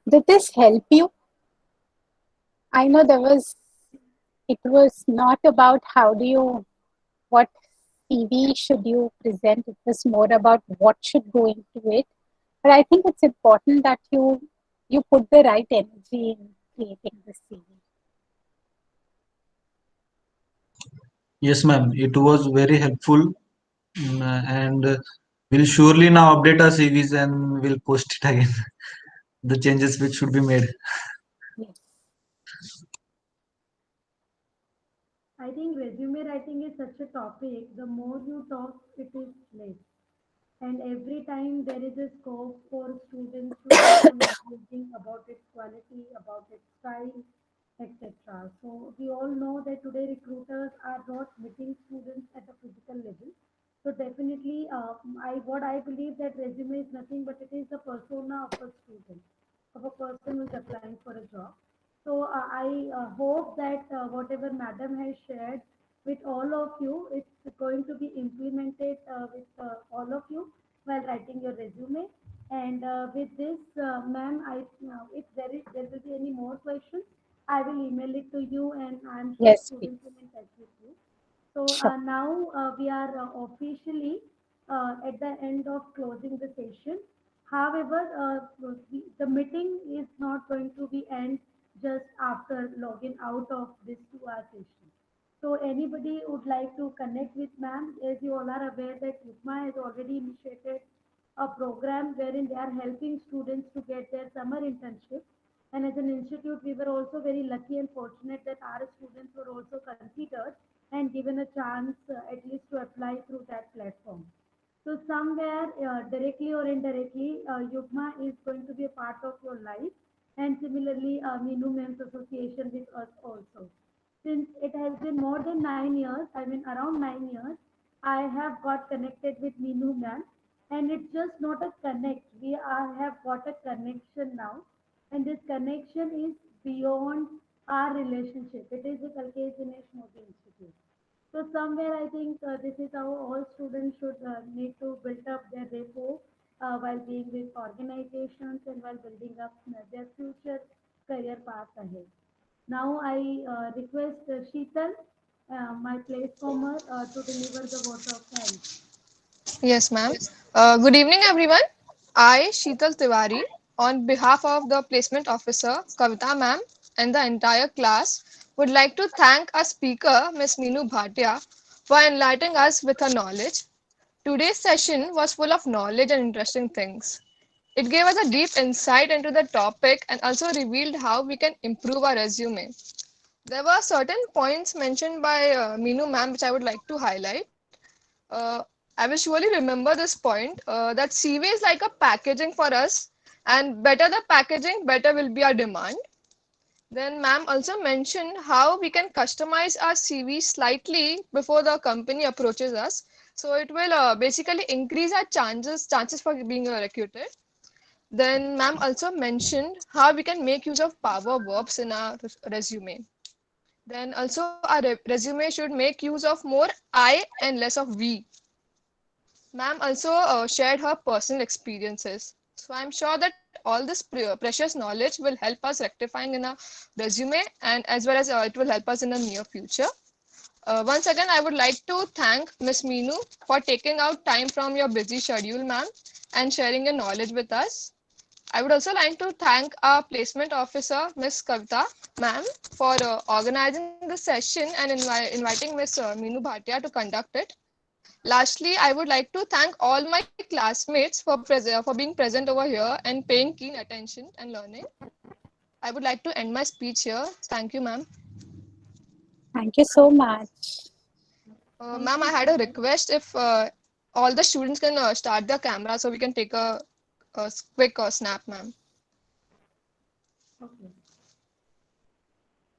Did this help you? I know it was not about what CV should you present. It was more about what should go into it. But I think it's important that you put the right energy in creating the CV. Yes, ma'am. It was very helpful, and we'll surely now update our CVs and we'll post it again. The changes which should be made. Yes. I think resume writing is such a topic. The more you talk, it is less. And every time there is a scope for students to keep on improving about its quality, about its style, etc. So we all know that today recruiters are not meeting students at a physical level. So definitely, what I believe that resume is nothing but it is the persona of a student, of a person who is applying for a job. So I hope that whatever Madam has shared with all of you, it's going to be implemented with all of you while writing your resume. And with this, ma'am, if there will be any more questions, I will email it to you, and I'm sure Yes, please. students will be in touch with you. So Sure. now we are officially at the end of closing the session. However, the meeting is not going to be end just after logging out of this 2 hour session. So anybody would like to connect with ma'am, as you all are aware that YUGMA has already initiated a program wherein they are helping students to get their summer internship. And as an institute, we were also very lucky and fortunate that our students were also considered and given a chance where directly or indirectly, YUGMA is going to be a part of your life. And similarly, Meenu Men's association with us also. Since it has been more than 9 years, I mean around 9 years, I have got connected with Meenu Ma'am. And it's just not a connect. Have got a connection now. And this connection is beyond our relationship. It is the Kalkesh Dinesh Modi Institute. So somewhere I think this is how all students should need to build up their rapport while being with organizations and while building up their future career path ahead. Now I request Sheetal, my place comer, to deliver the vote of thanks. Yes, ma'am. Good evening, everyone. I, Sheetal Tiwari, on behalf of the placement officer, Kavita ma'am, and the entire class, would like to thank our speaker, Ms. Meenu Bhatia, for enlightening us with her knowledge. Today's session was full of knowledge and interesting things. It gave us a deep insight into the topic and also revealed how we can improve our resume. There were certain points mentioned by Meenu ma'am which I would like to highlight. Uh, I will surely remember this point that CV is like a packaging for us, and better the packaging, better will be our demand. Then, ma'am also mentioned how we can customize our CV slightly before the company approaches us. So it will basically increase our chances for being recruited. Then, ma'am also mentioned how we can make use of power verbs in our resume. Then also our resume should make use of more I and less of we. Ma'am also shared her personal experiences. So I'm sure that all this precious knowledge will help us rectifying in a resume and as well as it will help us in the near future. Once again, I would like to thank Ms. Meenu for taking out time from your busy schedule, ma'am, and sharing your knowledge with us. I would also like to thank our placement officer, Ms. Kavita, ma'am, for organizing the session and inviting Ms. Meenu Bhatia to conduct it. Lastly, I would like to thank all my classmates for being present over here and paying keen attention and learning. I would like to end my speech here. Thank you, ma'am. Thank you so much. Ma'am, I had a request if all the students can start their camera so we can take a quick snap, ma'am. Okay.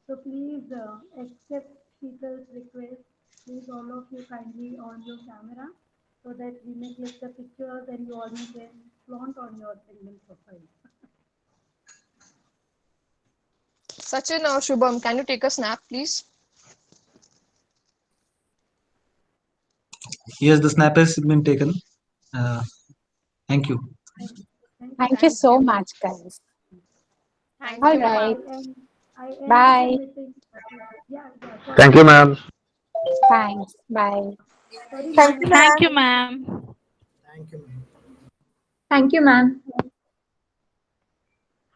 So please accept Sheetal's request. Please all of you kindly on your camera so that we may click the pictures and you all may get flaunt on your LinkedIn profile. Sachin or Shubham, can you take a snap, please? Yes, the snap has been taken. Thank you. Thank you so much, guys. Thank All you, right. ma'am. I end Bye. the meeting. Yeah, yeah. Thank you, ma'am. Thanks. Bye. Sorry, Thank you, ma'am. Thank you, ma'am. ma'am. Thank you, ma'am. Thank you, ma'am.